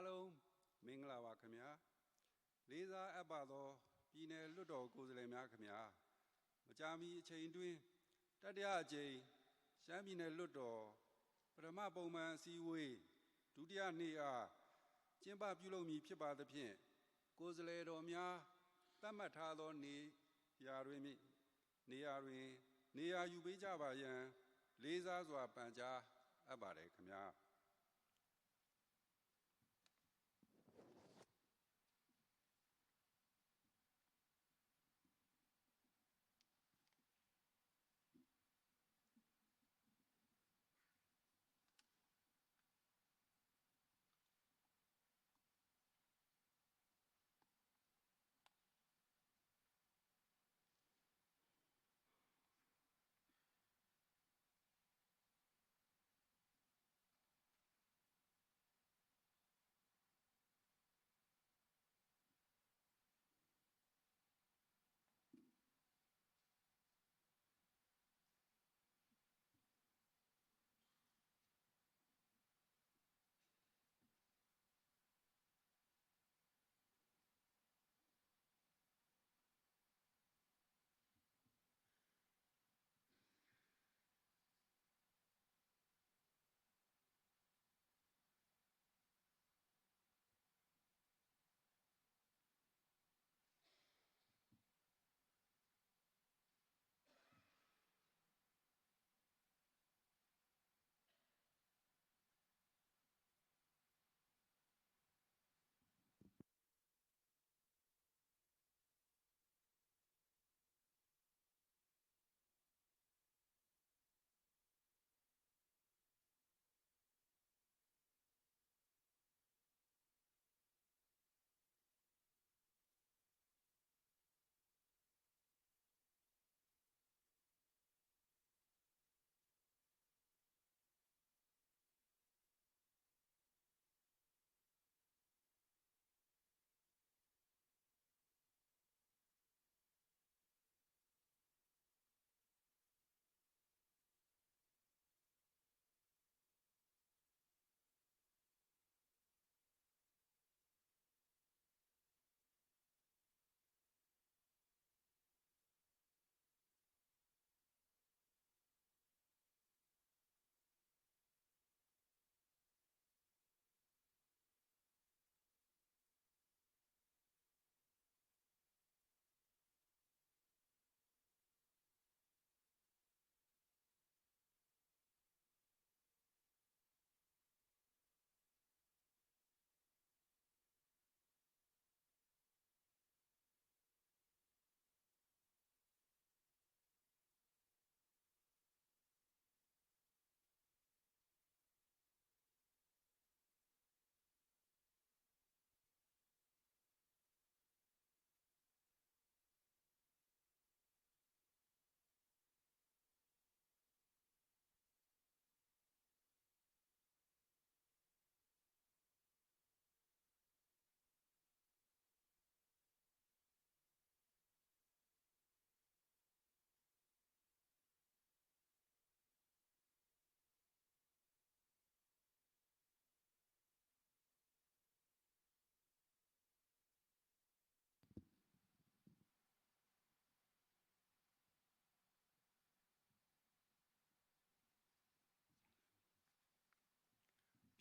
လုံးမင်္ဂလာပါခင်ဗျာလေးစားအပ်ပါသောပြည်နယ်လွှတ်တော်ကိုယ်စားလှယ်များခင်ဗျာမကြာမီအချိန်တွင်တတိယအကြိမ်ရှမ်းပြည်နယ်လွှတ်တော်ပထမပုံမှန်အစည်းအဝေးဒုတိယနေ့အားကျင်းပပြုလုပ်မည်ဖြစ်ပါသဖြင့်ကိုယ်စားလှယ်တော်များသတ်မှတ်ထားသောနေရာတွင်နေရာယူပေးကြပါရန်လေးစားစွာပန်ကြားအပ်ပါတယ်ခင်ဗျာ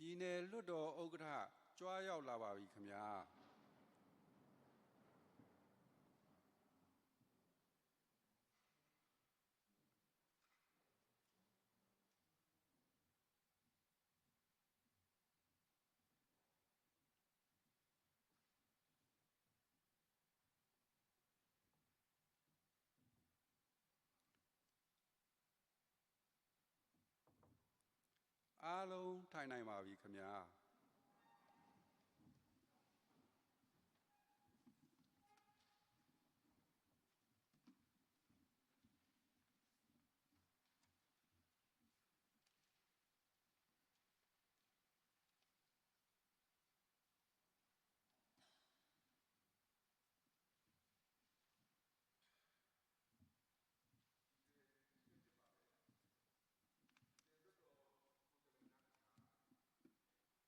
ပြည်နယ်လွှတ်တော်ဥက္ကဋ္ဌကြွားရောက်လာပါပြီခင်ဗျာအားလုံးထိုင်နိုင်ပါပြီခင်ဗျာ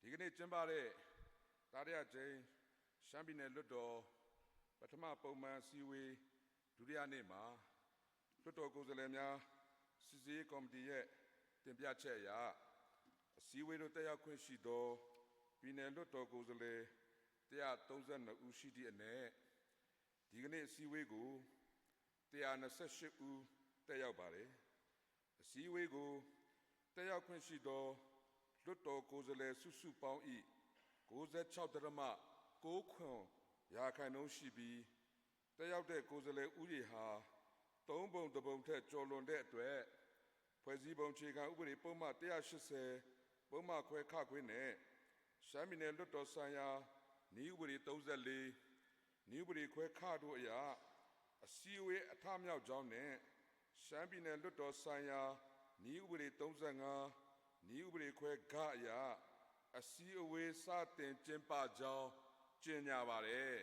ဒီကနေ့ကျင်းပတဲ့ တာရကျင်းရှမ်းပြည်နယ်လွတ်တော်ပထမပုံမှန်အစည်းအဝေးဒုတိယနေ့မှာလွတ်တော်ကိုယ်စားလှယ်များစစ်ဆေးကော်မတီရဲ့တင်ပြချက်အရအစည်းအဝေးတို့တက်ရောက်ခွင့်ရှိသောပြည်နယ်လွတ်တော်ကိုယ်စားလှယ်132ဦးရှိသည့်အနက်ဒီကနေ့အစည်းအဝေးကို128ဦးတက်ရောက်ပါတယ်အစည်းအဝေးကိုတက်ရောက်ခွင့်ရှိသောလွတ်တော်ကိုယ်စားလှယ်စုစုပေါင်း၏96.6ရာခိုင်နှုန်းရှိပြီးတက်ရောက်တဲ့ကိုယ်စားလှယ်ဦးရေဟာ3ပုံ1ပုံထက်ကျော်လွန်တဲ့အတွက်ဖွဲ့စည်းပုံအခြေခံဥပဒေပုံမှန်180ပုံမှန်ခွဲခခွင့်နဲ့ရှမ်းပြည်နယ်လွတ်တော်ဆိုင်ရာနည်းဥပဒေ34နည်းဥပဒေခွဲခတို့အရာအစည်းအဝေးအထမြောက်ကြောင်းနဲ့ရှမ်းပြည်နယ်လွတ်တော်ဆိုင်ရာနည်းဥပဒေ35နည်းဥပဒေခွဲဂအရာအစည်းအဝေးစတင်ကျင်းပကြောင်းကြေညာပါတယ်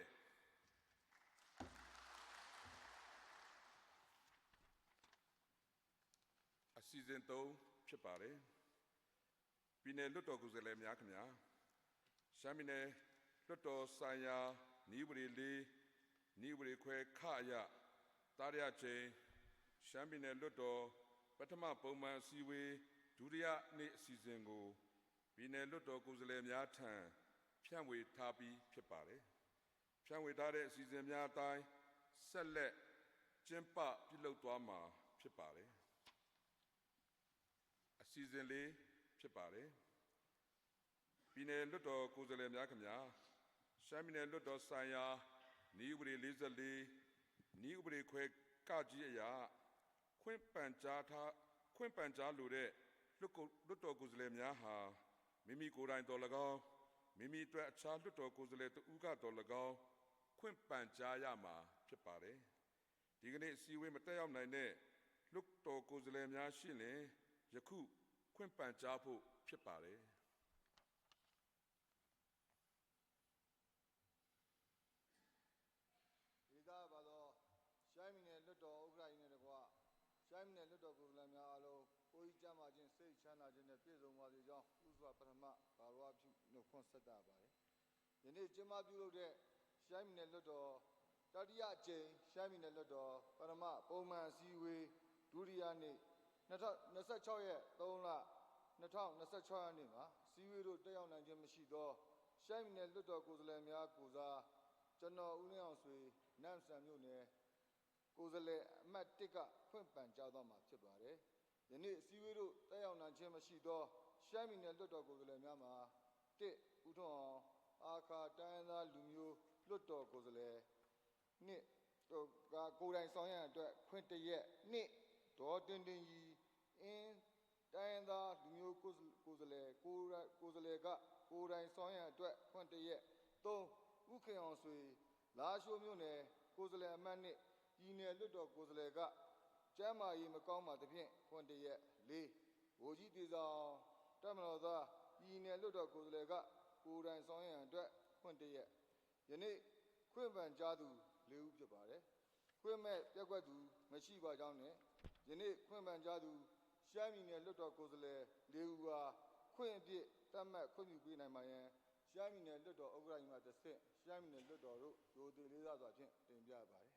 အစီအစဉ်3ဖြစ်ပါတယ်ပြည်နယ်လွတ်တော်ကိုယ်စားလှယ်များခင်ဗျာရှမ်းပြည်နယ်လွတ်တော်ဆိုင်ရာနည်းဥပဒေ4နည်းဥပဒေခွဲခအရာတာရချင်းရှမ်းပြည်နယ်လွတ်တော်ပထမပုံမှန်အစည်းအဝေးဒုတိယနေ့အစီအစဉ်ကိုပြည်နယ်လွတ်တော်ကိုယ်စားလှယ်များထံဖြန့်ဝေထားပြီးဖြစ်ပါတယ်ဖြန့်ဝေထားတဲ့အစီအစဉ်များအတိုင်းဆက်လက်ကျင်းပပြုလုပ်သွားမှာဖြစ်ပါတယ်အစီအစဉ်လေးဖြစ်ပါတယ်ပြည်နယ်လွတ်တော်ကိုယ်စားလှယ်များခင်ဗျာရှမ်းပြည်နယ်လွတ်တော်ဆိုင်ရာနည်းဥပဒေ44နည်းဥပဒေခွဲကကြီးအရာခွင့်ပန်ကြားလိုတဲ့လွတ်တော်ကိုယ်စားလှယ်များဟာမိမိကိုယ်တိုင်တော်၎င်းမိမိအတွက်အခြားလွတ်တော်ကိုယ်စားလှယ်တဦးကတော်၎င်းခွင့်ပန်ကြားရမှာဖြစ်ပါတယ်ဒီကနေ့အစည်းအဝေးမတက်ရောက်နိုင်တဲ့လွတ်တော်ကိုယ်စားလှယ်များရှိရင်ယခုခွင့်ပန်ကြားဖို့ဖြစ်ပါတယ်ဒေသပါတော့ရှမ်းပြည်နယ်လွတ်တော်ဥက္ကဋ္ဌကြီးနဲ့တကွရှမ်းပြည်နယ်လွတ်တော်ကိုယ်စားလှယ်များအားလုံးကိုယ်ကြီးကြမ်းမာခြင်းစိတ်ချမ်းသာခြင်းနဲ့ပြည့်စုံပါစေကြောင်းဥစွာပထမဘာဝပြုနှုတ်ခွန်းဆက်တာပါတယ်ယနေ့ကျင်းပပြုလုပ်တဲ့ရှမ်းပြည်နယ်လွတ်တော်တတိယအကြိမ်ရှမ်းပြည်နယ်လွတ်တော်ပထမပုံမှန်အစည်းအဝေးဒုတိယနေ့26ရက်3လ2026ရက်နေ့မှာအစည်းအဝေးတို့တက်ရောက်နိုင်ခြင်းမရှိသောရှမ်းပြည်နယ်လွတ်တော်ကိုယ်စားလှယ်များကိုစားကျွန်တော်ဦးလင်းအောင်ဆွေနမ်ဆန်မြို့နယ်ကိုယ်စားလှယ်အမှတ်1ကဖွင့်ပန်ကြားသွားမှာဖြစ်ပါတယ်။ယနေ့အစည်းအဝေးတို့တက်ရောက်နိုင်ခြင်းမရှိသောရှမ်းပြည်နယ်လွတ်တော်ကိုယ်စားလှယ်များမှာ1ဦးထွန်းအောင်အာခါတိုင်းရင်းသားလူမျိုးလွတ်တော်ကိုယ်စားလှယ်2ကိုယ်တိုင်ဆောင်ရန်အတွက်ခွင့်တရက်2ဒေါ်တင်တင်ကြီးအင်းတိုင်းရင်းသားလူမျိုးကိုယ်စားလှယ်ကကိုယ်တိုင်ဆောင်ရန်အတွက်ခွင့်တရက်3ဦးခင်အောင်ဆွေလာရှိုးမြို့နယ်ကိုယ်စားလှယ်အမှတ်2ပြည်နယ်လွတ်တော်ကိုယ်စားလှယ်ကကျမ်းမာရေးမကောင်းပါသဖြင့်ခွင့်တရက်4ဗိုလ်ကြီးတေဆောင်တပ်မတော်သားပြည်နယ်လွတ်တော်ကိုယ်စားလှယ်ကကိုယ်တိုင်ဆောင်ရန်အတွက်ခွင့်တရက်ယနေ့ခွင့်ပန်ကြားသူ4ဦးဖြစ်ပါတယ်ခွင့်မဲ့ပြက်ကွက်သူမရှိပါကြောင်းနဲ့ယနေ့ခွင့်ပန်ကြားသူရှမ်းပြည်နယ်လွတ်တော်ကိုယ်စားလှယ်4ဦးဟာခွင့်အပြည့်တတ်မှတ်ခွင့်ပြုပေးနိုင်ပါရန်ရှမ်းပြည်နယ်လွတ်တော်ဥက္ကဋ္ဌကြီးမှတစ်ဆင့်ရှမ်းပြည်နယ်လွတ်တော်တို့ရိုသေလေးစားစွာဖြင့်တင်ပြပါတယ်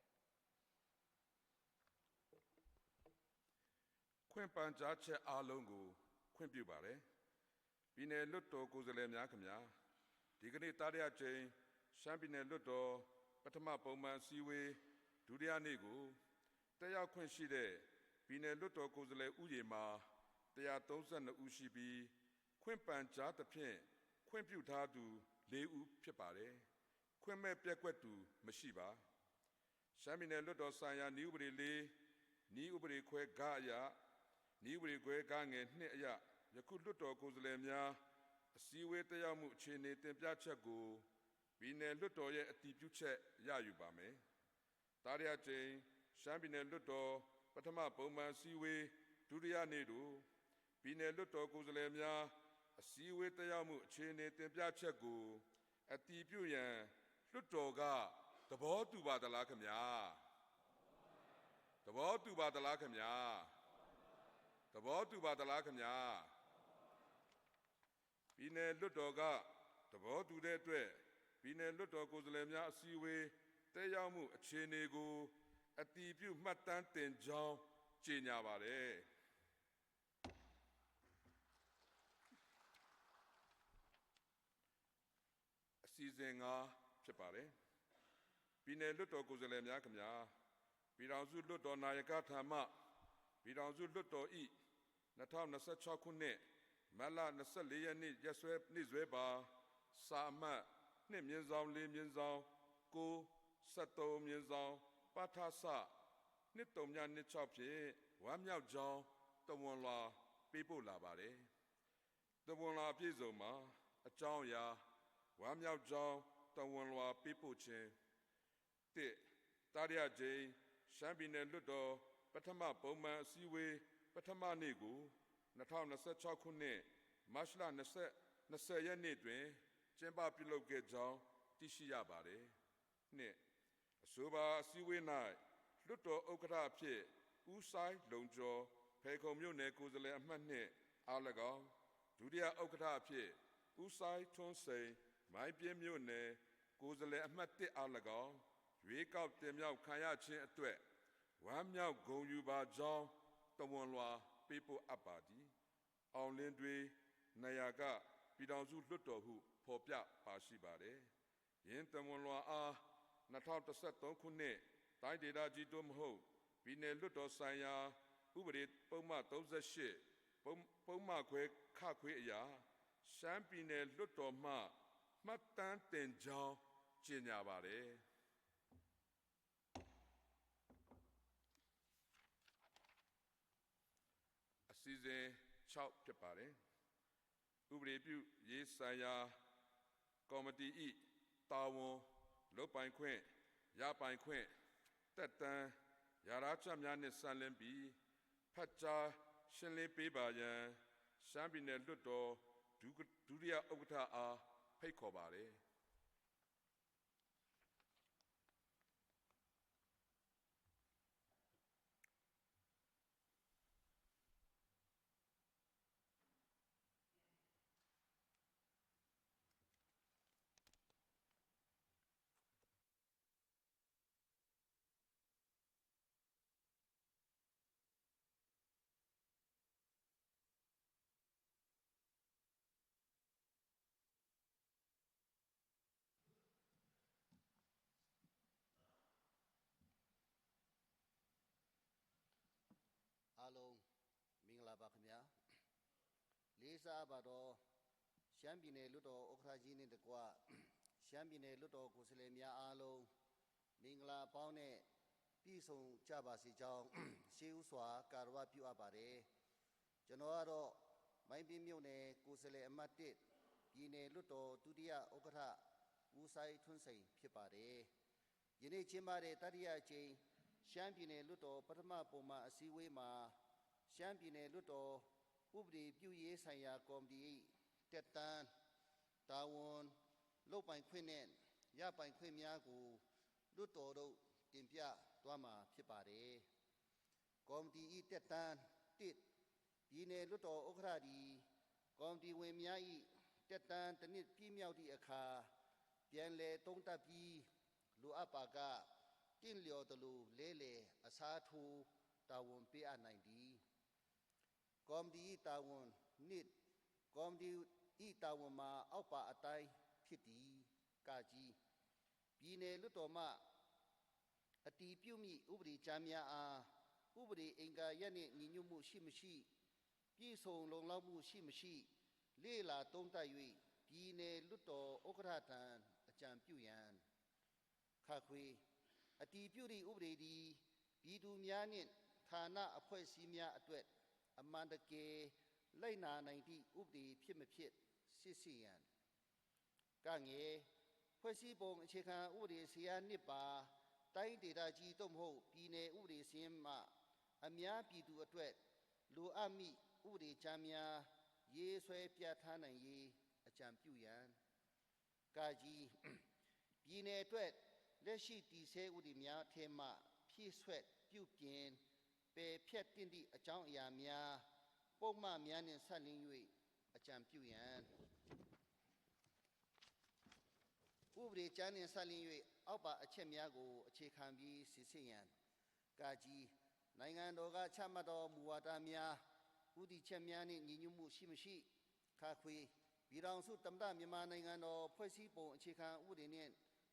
ခွင့်ပန်ကြားချက်အားလုံးကိုခွင့်ပြုပါတယ်ပြည်နယ်လွတ်တော်ကိုယ်စားလှယ်များခင်ဗျာဒီကနေ့တာရကျင်းရှမ်းပြည်နယ်လွတ်တော်ပထမပုံမှန်အစည်းအဝေးဒုတိယနေ့ကိုတက်ရောက်ခွင့်ရှိတဲ့ပြည်နယ်လွတ်တော်ကိုယ်စားလှယ်ဦးရေမှာ132ဦးရှိပြီးခွင့်ပန်ကြားသဖြင့်ခွင့်ပြုထားသူ4ဦးဖြစ်ပါတယ်ခွင့်မဲ့ပြက်ကွက်သူမရှိပါရှမ်းပြည်နယ်လွတ်တော်ဆိုင်ရာနည်းဥပဒေ4နည်းဥပဒေခွဲဂအရာနည်းဥပဒေခွဲဂငယ်2အရာယခုလွတ်တော်ကိုယ်စားလှယ်များအစည်းအဝေးတက်ရောက်မှုအခြေအနေတင်ပြချက်ကိုပြည်နယ်လွတ်တော်ရဲ့အတည်ပြုချက်ရယူပါမယ်တာရကျင်းရှမ်းပြည်နယ်လွတ်တော်ပထမပုံမှန်အစည်းအဝေးဒုတိယနေ့တို့ပြည်နယ်လွတ်တော်ကိုယ်စားလှယ်များအစည်းအဝေးတက်ရောက်မှုအခြေအနေတင်ပြချက်ကိုအတည်ပြုရန်လွတ်တော်ကသဘောတူပါသလားခင်ဗျာသဘောတူပါသလားခင်ဗျာသဘောတူပါသလားခင်ဗျာပြည်နယ်လွတ်တော်ကသ ဘောတူတဲ့အတွက်ပြည်နယ်လွှတ်တော်ကိုယ်စားလှယ်များအစည်းအဝေးတက်ရောက်မှုအခြေအနေကိုအတည်ပြုမှတ်တမ်းတင်ကြောင်းကြေညာပါတယ်အစီအစဉ်၅ဖြစ်ပါတယ်ပြည်နယ်လွှတ်တော်ကိုယ်စားလှယ်များခင်ဗျာပြည်ထောင်စုလွှတ်တော်နာယကထံမှပြည်ထောင်စုလွှတ်တော်၏2026ခုနှစ်မတ်လ24ရက်နေ့ရက်စွဲနေ့စွဲပါစာအမှတ်2/4/9/73/ပထစ1326ဖြင့်ဝမ်းမြောက်ကြောင်းတဝန်လွှာပေးပို့လာပါတယ်တဝန်လွှာအပြည့်စုံမှာအကြောင်းအရာဝမ်းမြောက်ကြောင်းတဝန်လွှာပေးပို့ခြင်းတတိယကြိမ်ရှမ်းပြည်နယ်လွှတ်တော်ပထမပုံမှန်အစည်းအဝေးပထမနေ့ကို2026ခုနှစ်မတ်လ20ရက်နေ့တွင်ကျင်းပပြုလုပ်ခဲ့ကြောင်းသိရှိရပါတယ်။အဆိုပါအစည်းအဝေး၌လွှတ်တော်ဥက္ကဋ္ဌအဖြစ်ဦးဆိုင်လုံကျော်ဖေခုံမြို့နယ်ကိုယ်စားလှယ်အမှတ်2အား၎င်းဒုတိယဥက္ကဋ္ဌအဖြစ်ဦးဆိုင်ထွန်းစိန်မိုင်းပြင်းမြို့နယ်ကိုယ်စားလှယ်အမှတ်1အား၎င်းရွေးကောက်တင်မြှောက်ခံရခြင်းအတွက်ဝမ်းမြောက်ဂုဏ်ယူပါကြောင်းတဝန်လွှာပေးပို့အပ်ပါသည်အောင်လင်းတွေနေရာကပြည်ထောင်စုလွှတ်တော်ဟုဖော်ပြပါရှိပါတယ်ယင်းတဝန်လွှာအား2013ခုနှစ်တိုင်းဒေသကြီးတို့မဟုတ်ပြည်နယ်လွှတ်တော်ဆိုင်ရာဥပဒေပုံမှန်38ပုံမှန်ခွဲခခွေအရာရှမ်းပြည်နယ်လွှတ်တော်မှမှတ်တမ်းတင်ကြောင်းကြေညာပါတယ်အစီအစဉ်6ဖြစ်ပါတယ်ဥပဒေပြုရေးဆိုင်ရာကော်မတီ၏တာဝန်လုပ်ပိုင်ခွင့်ရပိုင်ခွင့်တက်တန်းရာထချက်များနှင့်ဆက်လင်းပြီးဖတ်ကြားရှင်းလင်းပေးပါရန်ရှမ်းပြည်နယ်လွှတ်တော်ဒုတိယဥက္ကဋ္ဌအားဖိတ်ခေါ်ပါတယ်အားလုံးမင်္ဂလာပါခင်ဗျာလေးစားပါတော့ရှမ်းပြည်နယ်လွှတ်တော်ဥက္ကဋ္ဌကြီးနဲ့တကွရှမ်းပြည်နယ်လွှတ်တော်ကိုယ်စားလှယ်များအားလုံးမင်္ဂလာပေါင်းနဲ့ပြည့်စုံကြပါစေကြောင်းရှေးဥစွာကာရဝပြုအပ်ပါတယ်ကျွန်တော်ကတော့မိုင်းပြင်းမြို့နယ်ကိုယ်စားလှယ်အမှတ်1ပြည်နယ်လွှတ်တော်ဒုတိယဥက္ကဋ္ဌဦးဆိုင်ထွန်းစိန်ဖြစ်ပါတယ်ယနေ့ကျင်းပတဲ့တတိယအကြိမ်ရှမ်းပြည်နယ်လွှတ်တော်ပထမပုံမှန်အစည်းအဝေးမှာရှမ်းပြည်နယ်လွှတ်တော်ဥပဒေပြုရေးဆိုင်ရာကော်မတီတက်တန်းတာဝန်လုပ်ပိုင်ခွင့်နဲ့ရပိုင်ခွင့်များကိုလွှတ်တော်တို့တင်ပြသွားမှာဖြစ်ပါတယ်ကော်မတီ၏တက်တန်းပြည်နယ်လွှတ်တော်ဥက္ကဋ္ဌသည်ကော်မတီဝင်များ၏တက်တန်းတစ်နှစ်ပြည့်မြောက်သည့်အခါပြန်လည်သုံးသပ်ပြီးလိုအပ်ပါကတင့်လျော်သလိုလဲလေအစားထိုးတာဝန်ပေးအပ်နိုင်သည်ကော်မတီတာဝန်ကော်မတီတာဝန်မှာအောက်ပါအတိုင်းဖြစ်သည်ကကြီးပြည်နယ်လွှတ်တော်မှအတည်ပြုမိဥပဒေကြမ်းများအားဥပဒေအင်္ဂါရပ်နှင့်ညီညွတ်မှုရှိမရှိပြည့်စုံလုံလောက်မှုရှိမရှိလေ့လာသုံးသပ်၍ပြည်နယ်လွှတ်တော်ဥက္ကဋ္ဌထံအကြံပြုရန်ခခွေအတည်ပြုသည့်ဥပဒေသည်ပြည်သူများနှင့်ဌာနအဖွဲ့အစည်းများအတွက်အမှန်တကယ်လိုက်နာနိုင်သည့်ဥပဒေဖြစ်မဖြစ်စစ်ဆေးရန်ကငယ်ဖွဲ့စည်းပုံအခြေခံဥပဒေဆရာနှစ်ပါတိုင်းဒေသကြီးသို့မဟုတ်ပြည်နယ်ဥပဒေစည်းမှအများပြည်သူအတွက်လိုအပ်မိဥပဒေကြမ်းများရေးဆွဲပြဋ္ဌာန်းနိုင်ရေးအကြံပြုရန်ကကြီးပြည်နယ်အတွက်လက်ရှိတည်ဆဲဥပဒေများထဲမှဖြည့်ဆွက်ပြုပြင်ပယ်ဖျက်သင့်သည့်အကြောင်းအရာများပုံမှန်များနှင့်ဆက်လင်း၍အကြံပြုရန် ဥပဒေကျမ်းနှင့်ဆက်လျင်း၍အောက်ပါအချက်များကိုအခြေခံပြီးစစ်ဆေးရန်ကာကြီးနိုင်ငံတော်ကချမှတ်သောမူဝါဒများဥတီချက်များနှင့်ညီညွတ်မှုရှိမရှိခါခွေပြည်ထောင်စုသမ္မတမြန်မာနိုင်ငံတော်ဖွဲ့စည်းပုံအခြေခံဥပဒေနှင့်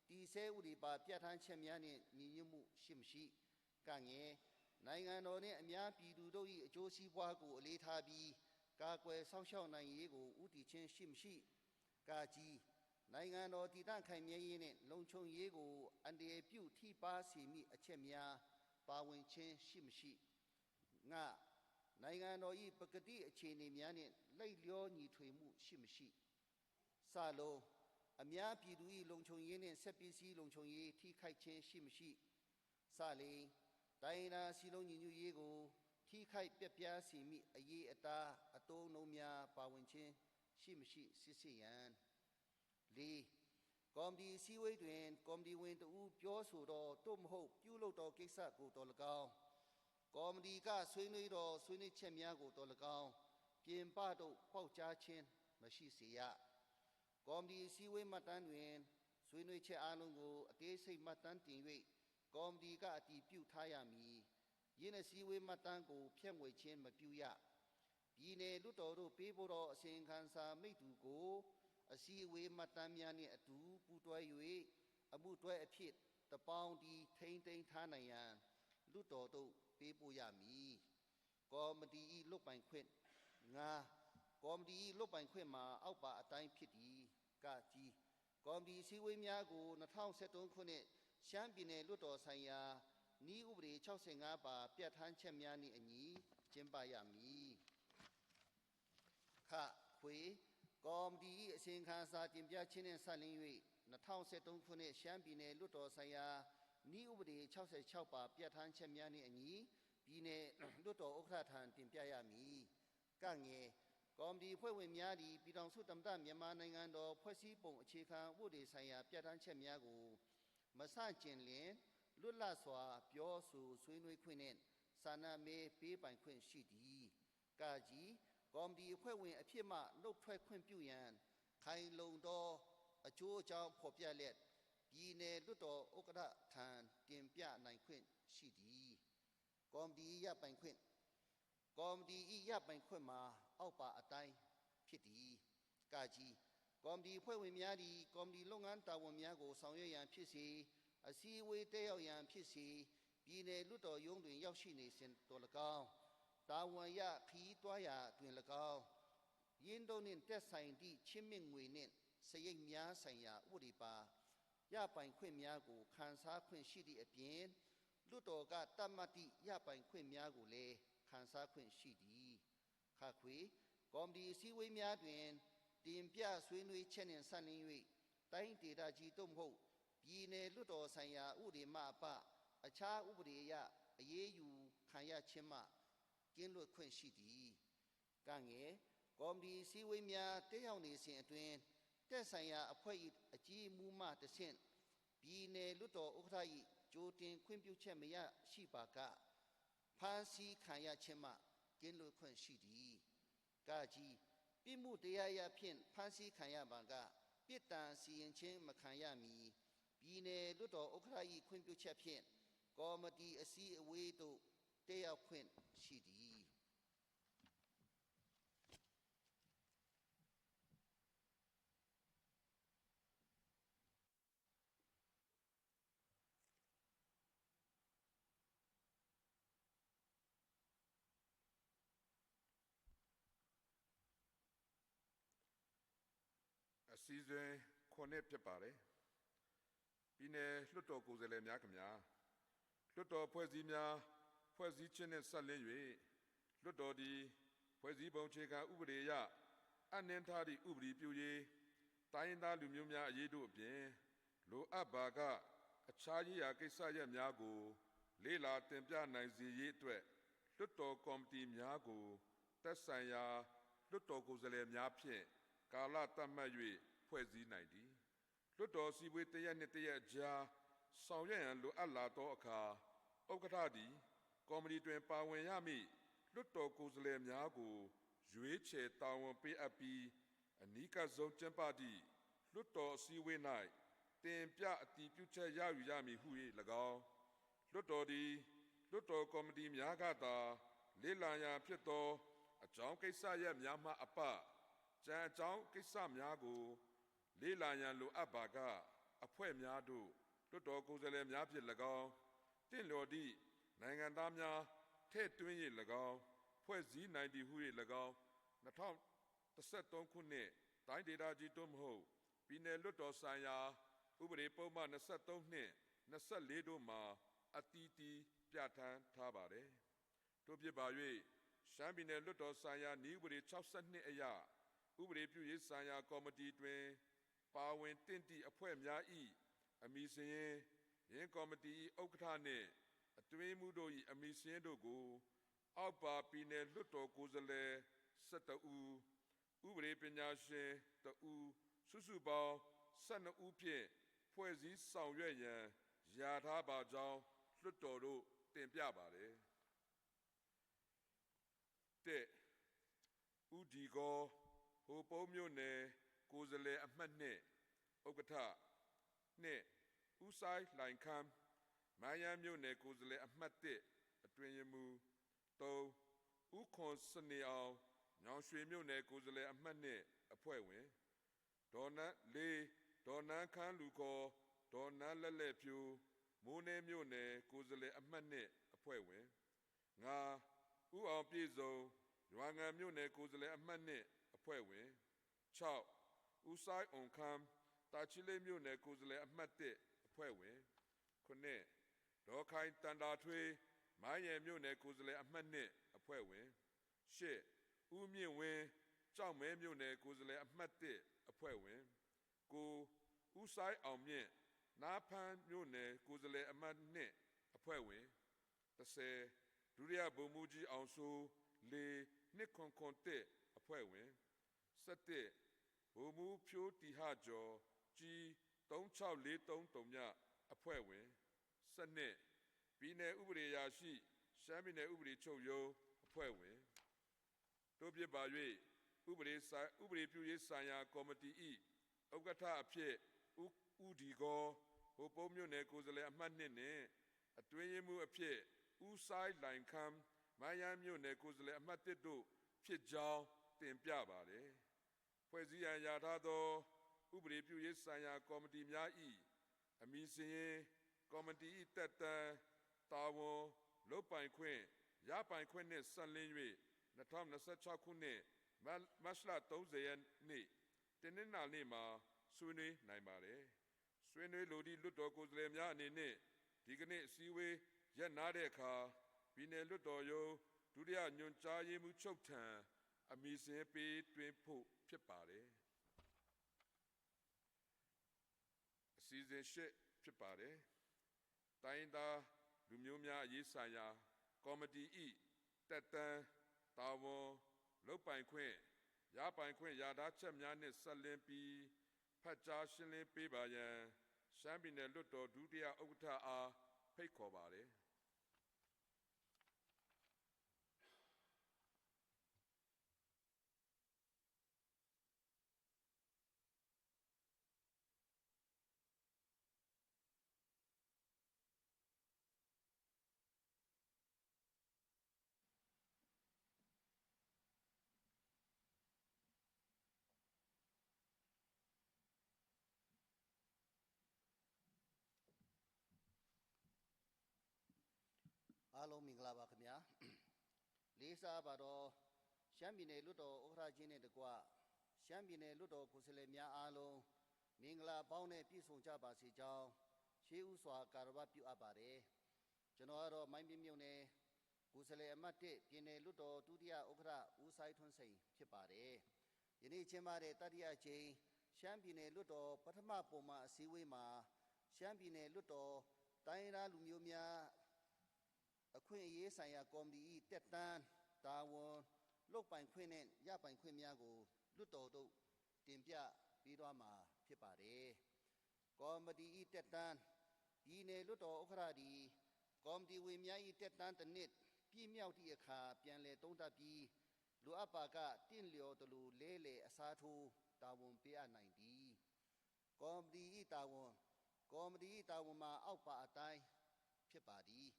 တည်ဆဲဥပဒေပါပြဋ္ဌာန်းချက်များနှင့်ညီညွတ်မှုရှိမရှိကငယ်နိုင်ငံတော်နှင့်အများပြည်သူတို့၏အကျိုးစီးပွားကိုအလေးထားပြီးကာကွယ်စောင့်ရှောက်နိုင်ရေးကိုဥတီချင်းရှိမရှိကာကြီးနိုင်ငံတော်တည်တံ့ခိုင်မြဲရေးနှင့်လုံခြုံရေးကိုအန္တရာယ်ပြုထိပါစေမည့်အချက်များပါဝင်ခြင်းရှိမရှိငါနိုင်ငံတော်၏ပကတိအခြေအနေများနှင့်လိုက်လျောညီထွေမှုရှိမရှိစလုံးအများပြည်သူ၏လုံခြုံရေးနှင့်ဆက်ပစ္စည်းလုံခြုံရေးထိခိုက်ခြင်းရှိမရှိစလိန်တိုင်းနာစီလုံးညီညွတ်ရေးကိုထိခိုက်ပြက်ပြားစေမည့်အရေးအသားအတုံးလုံးများပါဝင်ခြင်းရှိမရှိစစ်ဆေးရန်၄ကော်မတီစည်းဝေးတွင်ကော်မတီဝင်တဦးပြောဆိုသောတို့မဟုတ်ပြုလုပ်သောကိစ္စကိုတော်၎င်းကော်မတီကဆွေးနွေးသောဆွေးနွေးချက်များကိုတော်၎င်းပြင်ပသို့ပေါက်ကြားခြင်းမရှိစေရကော်မတီစည်းဝေးမှတ်တမ်းတွင်ဆွေးနွေးချက်အလုံးကိုအသေးစိတ်မှတ်တမ်းတင်၍ကော်မတီကအတည်ပြုထားရမည်ယင်းစည်းဝေးမှတ်တမ်းကိုဖြန့်ဝေခြင်းမပြုရပြည်내လွှတ်တော်တို့ပေးပို့သောအစီရင်ခံစာမိတ္တူကိုအစည်းအဝေးမှတ်တမ်းများနှင့်အတူပူးတွဲ၍အမှုတွဲအဖြစ်တပေါင်းတီထိန်းသိမ်းထားနိုင်ရန်လွှတ်တော်တို့ပေးပို့ရမည်ကော်မတီ၏လွတ်ပိုင်ခွင့်ငါကော်မတီ၏လွတ်ပိုင်ခွင့်မှာအောက်ပါအတိုင်းဖြစ်သည်ကကြီးကော်မတီစည်းဝေးများကို2013ခုနှစ်ရှမ်းပြည်နယ်လွှတ်တော်ဆိုင်ရာနည်းဥပဒေ65ပါပြဋ္ဌာန်းချက်များနှင့်အညီကျင်းပရမည်ခခွေကော်မတီ၏အစီရင်ခံစာတင်ပြခြင်းနှင့်ဆက်လျင်း၍2013ခုနှစ်ရှမ်းပြည်နယ်လွှတ်တော်ဆိုင်ရာနည်းဥပဒေ66ပါပြဋ္ဌာန်းချက်များနှင့်အညီပြည်နယ်လွှတ်တော်ဥက္ကဋ္ဌထံတင်ပြရမည်ကငယ်ကော်မတီဖွဲ့ဝင်များသည်ပြည်ထောင်စုသမ္မတမြန်မာနိုင်ငံတော်ဖွဲ့စည်းပုံအခြေခံဥပဒေဆိုင်ရာပြဋ္ဌာန်းချက်များကိုမဆန့်ကျင်လျင်လွတ်လပ်စွာပြောဆိုဆွေးနွေးခွင့်နှင့်စာနာမဲပေးပိုင်ခွင့်ရှိသည်ကကြီးကော်မတီအဖွဲ့ဝင်အဖြစ်မှနှုတ်ထွက်ခွင့်ပြုရန်ခိုင်လုံသောအကျိုးအကြောင်းဖော်ပြလျက်ပြည်내လွှတ်တော်ဥက္ကဋ္ဌထံတင်ပြနိုင်ခွင့်ရှိသည်ကော်မတီရပိုင်ခွင့်ကော်မတီရပိုင်ခွင့်မှာအောက်ပါအတိုင်းဖြစ်သည်ကကြီးကော်မတီဖွဲ့ဝင်များသည်ကော်မတီလုပ်ငန်းတာဝန်များကိုဆောင်ရွက်ရန်ဖြစ်စေအစည်းအဝေးတက်ရောက်ရန်ဖြစ်စေပြည်내လွှတ်တော်ရုံးတွင်ရောက်ရှိနေစဉ်တော်၎င်းတာဝန်ရခီးတွားရာတွင်၎င်းရင်းတို့နှင့်တက်ဆိုင်သည့်ချင်းမြင့်ငွေနှင့်စရိတ်များဆိုင်ရာဥပဒေပါရပိုင်ခွင့်များကိုခံစားခွင့်ရှိသည့်အပြင်လွှတ်တော်ကတတ်မှတ်သည့်ရပိုင်ခွင့်များကိုလည်းခံစားခွင့်ရှိသည်ခခွေကော်မတီအစည်းအဝေးများတွင်တင်ပြဆွေးနွေးချက်နှင့်ဆက်လျင်း၍တိုင်းဒေသကြီးတို့မဟုတ်ပြည်내လွှတ်တော်ဆိုင်ရာဥပဒေမှအပအခြားဥပဒေအရအရေးယူခံရခြင်းမှကင်းလွတ်ခွင့်ရှိသည်ကငယ်ကော်မတီစည်းဝေးများတက်ရောက်နေစဉ်အတွင်းတက်ဆိုင်ရာအဖွဲ့၏အကြီးအမှုမှတဆင့်ပြည်내လွှတ်တော်ဥက္ကဋ္ဌ၏ကြိုတင်ခွင့်ပြုချက်မရရှိပါကဖမ်းဆီးခံရခြင်းမှကင်းလွတ်ခွင့်ရှိသည်ကကြီးပြစ်မှုတရားရဖြင့်ဖမ်းဆီးခံရပါကပြစ်ဒဏ်စီရင်ခြင်းမခံရမီပြည်내လွှတ်တော်ဥက္ကဋ္ဌ၏ခွင့်ပြုချက်ဖြင့်ကော်မတီအစည်းအဝေးသို့တက်ရောက်ခွင့်ရှိသည်အစည်းအဝေးခုနှစ်ဖြစ်ပါတယ်ပြည်내လွှတ်တော်ကိုယ်စားလှယ်များခင်ဗျာလွှတ်တော်ဖွဲ့စည်းများဖွဲ့စည်းခြင်းနှင့်ဆက်လျင်း၍လွှတ်တော်သည်ဖွဲ့စည်းပုံအခြေခံဥပဒေအရအနှင်းထားသည့်ဥပဒေပြုရေးတိုင်းသားလူမျိုးများအရေးတို့အပြင်လိုအပ်ပါကအခြားရေးရာကိစ္စရပ်များကိုလေ့လာတင်ပြနိုင်စေရေးအတွက်လွှတ်တော်ကော်မတီများကိုသက်ဆိုင်ရာလွှတ်တော်ကိုယ်စားလှယ်များဖြင့်ကာလသတ်မှတ်၍ဖွဲ့စည်းနိုင်သည်လွှတ်တော်စည်းဝေးတစ်ရက်နှင့်တစ်ရက်ကြားဆောင်ရွက်ရန်လိုအပ်လာသောအခါဥက္ကဋ္ဌသည်ကော်မတီတွင်ပါဝင်ရမည့်လွှတ်တော်ကိုယ်စားလှယ်များကိုရွေးချယ်တာဝန်ပေးအပ်ပြီးအနီးကပ်ဆုံးကျင်းပသည့်လွှတ်တော်အစည်းအဝေး၌ တင်ပြအတည်ပြုချက်ရယူရမည်ဟု၍၎င်းလွှတ်တော်သည်လွှတ်တော်ကော်မတီများကသာလေ့လာရန်ဖြစ်သောအကြောင်းကိစ္စရပ်များမှအပကြံအကြောင်းကိစ္စများကိုလေ့လာရန်လိုအပ်ပါကအဖွဲ့များတို့လွှတ်တော်ကိုယ်စားလှယ်များဖြင့်၎င်းတင့်လျော်သည့်နိုင်ငံသားများထည့်သွင်း၍၎င်းဖွဲ့စည်းနိုင်သည်ဟု၍၎င်း2013ခုနှစ်တိုင်းဒေသကြီးသို့မဟုတ်ပြည်내လွှတ်တော်ဆိုင်ရာဥပဒေပုံမှန်23နှင့်24တို့မှာအတည်တည်ပြဋ္ဌာန်းထားပါတယ်။တို့ဖြစ်ပါ၍ရှမ်းပြည်내လွှတ်တော်ဆိုင်ရာနည်းဥပဒေ62အရဥပဒေပြုရေးဆိုင်ရာကော်မတီတွင်ပါဝင်တင့်သည့်အဖွဲ့များ၏အမည်စာရင်းယင်းကော်မတီ၏ဥက္ကဋ္ဌနှင့်အတွင်းမှုတို့၏အမည်စာရင်းတို့ကိုအောက်ပါပြည်내လွှတ်တော်ကိုယ်စားလှယ်12ဦးဥပဒေပညာရှင်2ဦးစုစုပေါင်း12ဦးဖြင့်ဖွဲ့စည်းဆောင်ရွက်ရန်ယာထားပါကြောင်းလွှတ်တော်တို့တင်ပြပါတယ်။တဲ့ဦးဒီကောဟိုပုံးမြို့နယ်ကိုယ်စားလှယ်အမှတ်2ဥက္ကဋ္ဌ2ဦးဆိုင်လိုင်ခမ်းမိုင်းရန်မြို့နယ်ကိုယ်စားလှယ်အမှတ်1အတွင်းရေးမှူး3ဦးခွန်စနေအောင်ညောင်ရွှေမြို့နယ်ကိုယ်စားလှယ်အမှတ်2အဖွဲ့ဝင်ဒေါ်နန်းဒေါ်နန်းခမ်းလူခေါ်ဒေါ်နန်းလက်လက်ဖြူမိုးနေမြို့နယ်ကိုယ်စားလှယ်အမှတ်2အဖွဲ့ဝင်ငါဦးအောင်ပြည်စုံရွာငံမြို့နယ်ကိုယ်စားလှယ်အမှတ်2အဖွဲ့ဝင်6ဦးဆိုင်အောင်ခမ်းတာချီလိမြို့နယ်ကိုယ်စားလှယ်အမှတ်1အဖွဲ့ဝင်9ဒေါ်ခိုင်တန်တာထွေးမိုင်းရယ်မြို့နယ်ကိုယ်စားလှယ်အမှတ်2အဖွဲ့ဝင်10ဦးမြင့်ဝင်းကြောက်မဲမြို့နယ်ကိုယ်စားလှယ်အမှတ်1အဖွဲ့ဝင်9ဦးဆိုင်အောင်မြင့်နာဖန်းမြို့နယ်ကိုယ်စားလှယ်အမှတ်2အဖွဲ့ဝင်10ဒုတိယဗိုလ်မှူးကြီးအောင်စိုး221အဖွဲ့ဝင်17ဗိုလ်မှူးဖြိုးတီဟကျော်ကြီး36433မြအဖွဲ့ဝင်12ပြည်내ဥပဒေရာရှိရှမ်းပြည်내ဥပဒေချုပ်ရုံးအဖွဲ့ဝင်တို့ဖြစ်ပါ၍ဥပဒေပြုရေးဆိုင်ရာကော်မတီ၏ဥက္ကဋ္ဌအဖြစ်ဦးဒီကောဟိုပုံးမြို့နယ်ကိုယ်စားလှယ်အမှတ်2နှင့်အတွင်းရေးမှူးအဖြစ်ဦးဆိုင်လိုင်ခမ်းမိုင်းရန်မြို့နယ်ကိုယ်စားလှယ်အမှတ်1တို့ဖြစ်ကြောင်းတင်ပြပါတယ်။ဖွဲ့စည်းရန်ယာထားသောဥပဒေပြုရေးဆိုင်ရာကော်မတီများ၏အမည်စာရင်းကော်မတီ၏တက်တန်းတာဝန်လုပ်ပိုင်ခွင့်ရပိုင်ခွင့်နှင့်ဆက်လင်း၍2026ခုနှစ်မတ်လ30ရက်နေ့တင်းနှင်းနာနေ့မှာဆွေးနွေးနိုင်ပါတယ်။ဆွေးနွေးလိုသည့်လွှတ်တော်ကိုယ်စားလှယ်များအနေနဲ့ဒီကနေ့အစည်းအဝေးရပ်နားတဲ့အခါပြည်내လွှတ်တော်ရုံးဒုတိယညွှန်ကြားရေးမှူးချုပ်ထံအမည်စာရင်းပေးသွင်းဖို့ဖြစ်ပါတယ်။အစည်းအဝေးဖြစ်ပါတယ်။တိုင်းသားလူမျိုးများအရေးဆိုင်ရာကော်မတီ၏တက်တန်းတာဝန်လုပ်ပိုင်ခွင့်ရပိုင်ခွင့်ရထားချက်များနှင့်ဆက်လင်းပြီးဖတ်ကြားရှင်းလင်းပေးပါရန်ရှမ်းပြည်내လွှတ်တော်ဒုတိယဥက္ကဋ္ဌအားဖိတ်ခေါ်ပါတယ်။အားလုံးမင်္ဂလာပါခင်ဗျာလေးစားပါတော့ရှမ်းပြည်နယ်လွှတ်တော်ဥက္ကဋ္ဌကြီးနဲ့တကွရှမ်းပြည်နယ်လွှတ်တော်ကိုယ်စားလှယ်များအားလုံးမင်္ဂလာပေါင်းနဲ့ပြည့်စုံကြပါစေကြောင်းရှေးဥစွာကာရဝပြုအပ်ပါတယ်ကျွန်တော်ကတော့မိုင်းပြမြို့နယ်ကိုယ်စားလှယ်အမတ်1ပြည်နယ်လွှတ်တော်ဒုတိယဥက္ကဋ္ဌဦးဆိုင်ထွန်းစိန်ဖြစ်ပါတယ်ယနေ့ကျင်းပတဲ့တတိယကြိမ်ရှမ်းပြည်နယ်လွှတ်တော်ပထမပုံမှန်အစည်းအဝေးမှာရှမ်းပြည်နယ်လွှတ်တော်တိုင်းရင်းသားလူမျိုးများအခွင့်အရေးဆိုင်ရာကော်မတီ၏တက်တန်းတာဝန်လုပ်ပိုင်ခွင့်နဲ့ရပိုင်ခွင့်များကိုလွှတ်တော်တို့တင်ပြပေးသွားမှာဖြစ်ပါတယ်။ကော်မတီ၏တက်တန်းပြည်နယ်လွှတ်တော်ဥက္ကဋ္ဌသည်ကော်မတီဝင်များ၏တက်တန်းတစ်နှစ်ပြည့်မြောက်သည့်အခါပြန်လည်သုံးသပ်ပြီးလိုအပ်ပါကတင့်လျော်သလိုလဲလှယ်အစားထိုးတာဝန်ပေးအပ်နိုင်သည်။ကော်မတီ၏တာဝန် ကော်မတီတာဝန်မှာအောက်ပါအတိုင်းဖြစ်ပါသည်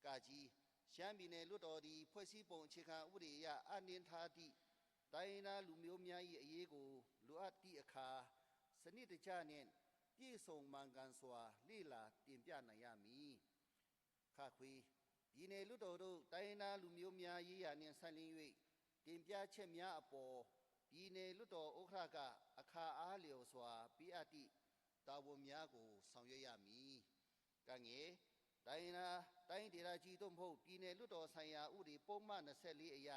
ကကြီးရှမ်းပြည်နယ်လွှတ်တော်သည်ဖွဲ့စည်းပုံအခြေခံဥပဒေအရအနှင်းထားသည့်တိုင်းရင်းသားလူမျိုးများ၏အရေးကိုလိုအပ်သည့်အခါစနစ်တကျနှင့်ပြည့်စုံမှန်ကန်စွာလေ့လာတင်ပြနိုင်ရမည်ခခွေပြည်နယ်လွှတ်တော်တို့တိုင်းရင်းသားလူမျိုးများရေးရာနှင့်ဆက်လင်း၍တင်ပြချက်များအပေါ်ပြည်နယ်လွှတ်တော်ဥက္ကဋ္ဌကအခါအားလျော်စွာပေးအပ်သည့်တာဝန်များကိုဆောင်ရွက်ရမည်ကငယ်တိုင်းဒေသကြီးသို့မဟုတ်ပြည်နယ်လွှတ်တော်ဆိုင်ရာဥပဒေပုံမှန်24အရ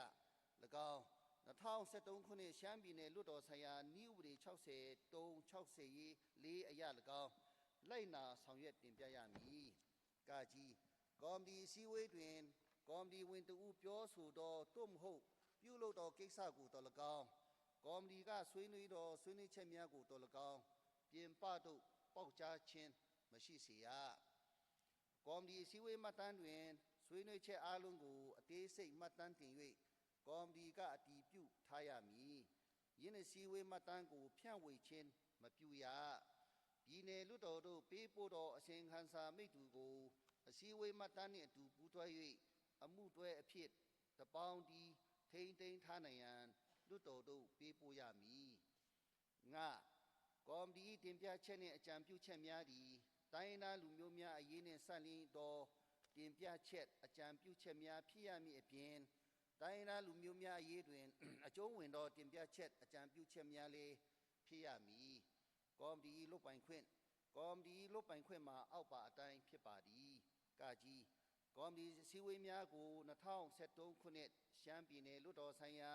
၎င်း2013ခုနှစ်ရှမ်းပြည်နယ်လွှတ်တော်ဆိုင်ရာနည်းဥပဒေ60အရ၎င်းလိုက်နာဆောင်ရွက်တင်ပြရမည်ကကြီးကော်မတီစည်းဝေးတွင်ကော်မတီဝင်တဦးပြောဆိုသောသို့မဟုတ်ပြုလုပ်သောကိစ္စကိုတော်၎င်းကော်မတီကဆွေးနွေးသောဆွေးနွေးချက်များကိုတော်၎င်းပြင်ပသို့ပေါက်ကြားခြင်းမရှိစေရကော်မတီစည်းဝေးမှတ်တမ်းတွင်ဆွေးနွေးချက်အားလုံးကိုအသေးစိတ်မှတ်တမ်းတင်၍ကော်မတီကအတည်ပြုထားရမည်ယင်းစည်းဝေးမှတ်တမ်းကိုဖြန့်ဝေခြင်းမပြုရပြည်နယ်လွှတ်တော်တို့ပေးပို့သောအစီရင်ခံစာမိတ္တူကိုအစည်းအဝေးမှတ်တမ်းနှင့်အတူပူးတွဲ၍အမှုတွဲအဖြစ်တပေါင်းတီထိန်းသိမ်းထားနိုင်ရန်လွှတ်တော်တို့ပေးပို့ရမည်ငါကော်မတီတင်ပြချက်နှင့်အကြံပြုချက်များသည်တိုင်းရင်းသားလူမျိုးများအရေးနှင့်ဆက်လျင်းသောတင်ပြချက်အကြံပြုချက်များဖြစ်ရမည်အပြင်တိုင်းရင်းသားလူမျိုးများအရေးတွင်အကျုံးဝင်သောတင်ပြချက်အကြံပြုချက်များလည်းဖြစ်ရမည်ကော်မတီလွတ်ပိုင်ခွင့်မှာအောက်ပါအတိုင်းဖြစ်ပါသည်ကကြီးကော်မတီစည်းဝေးများကို2013ခုနှစ်ရှမ်းပြည်နယ်လွှတ်တော်ဆိုင်ရာ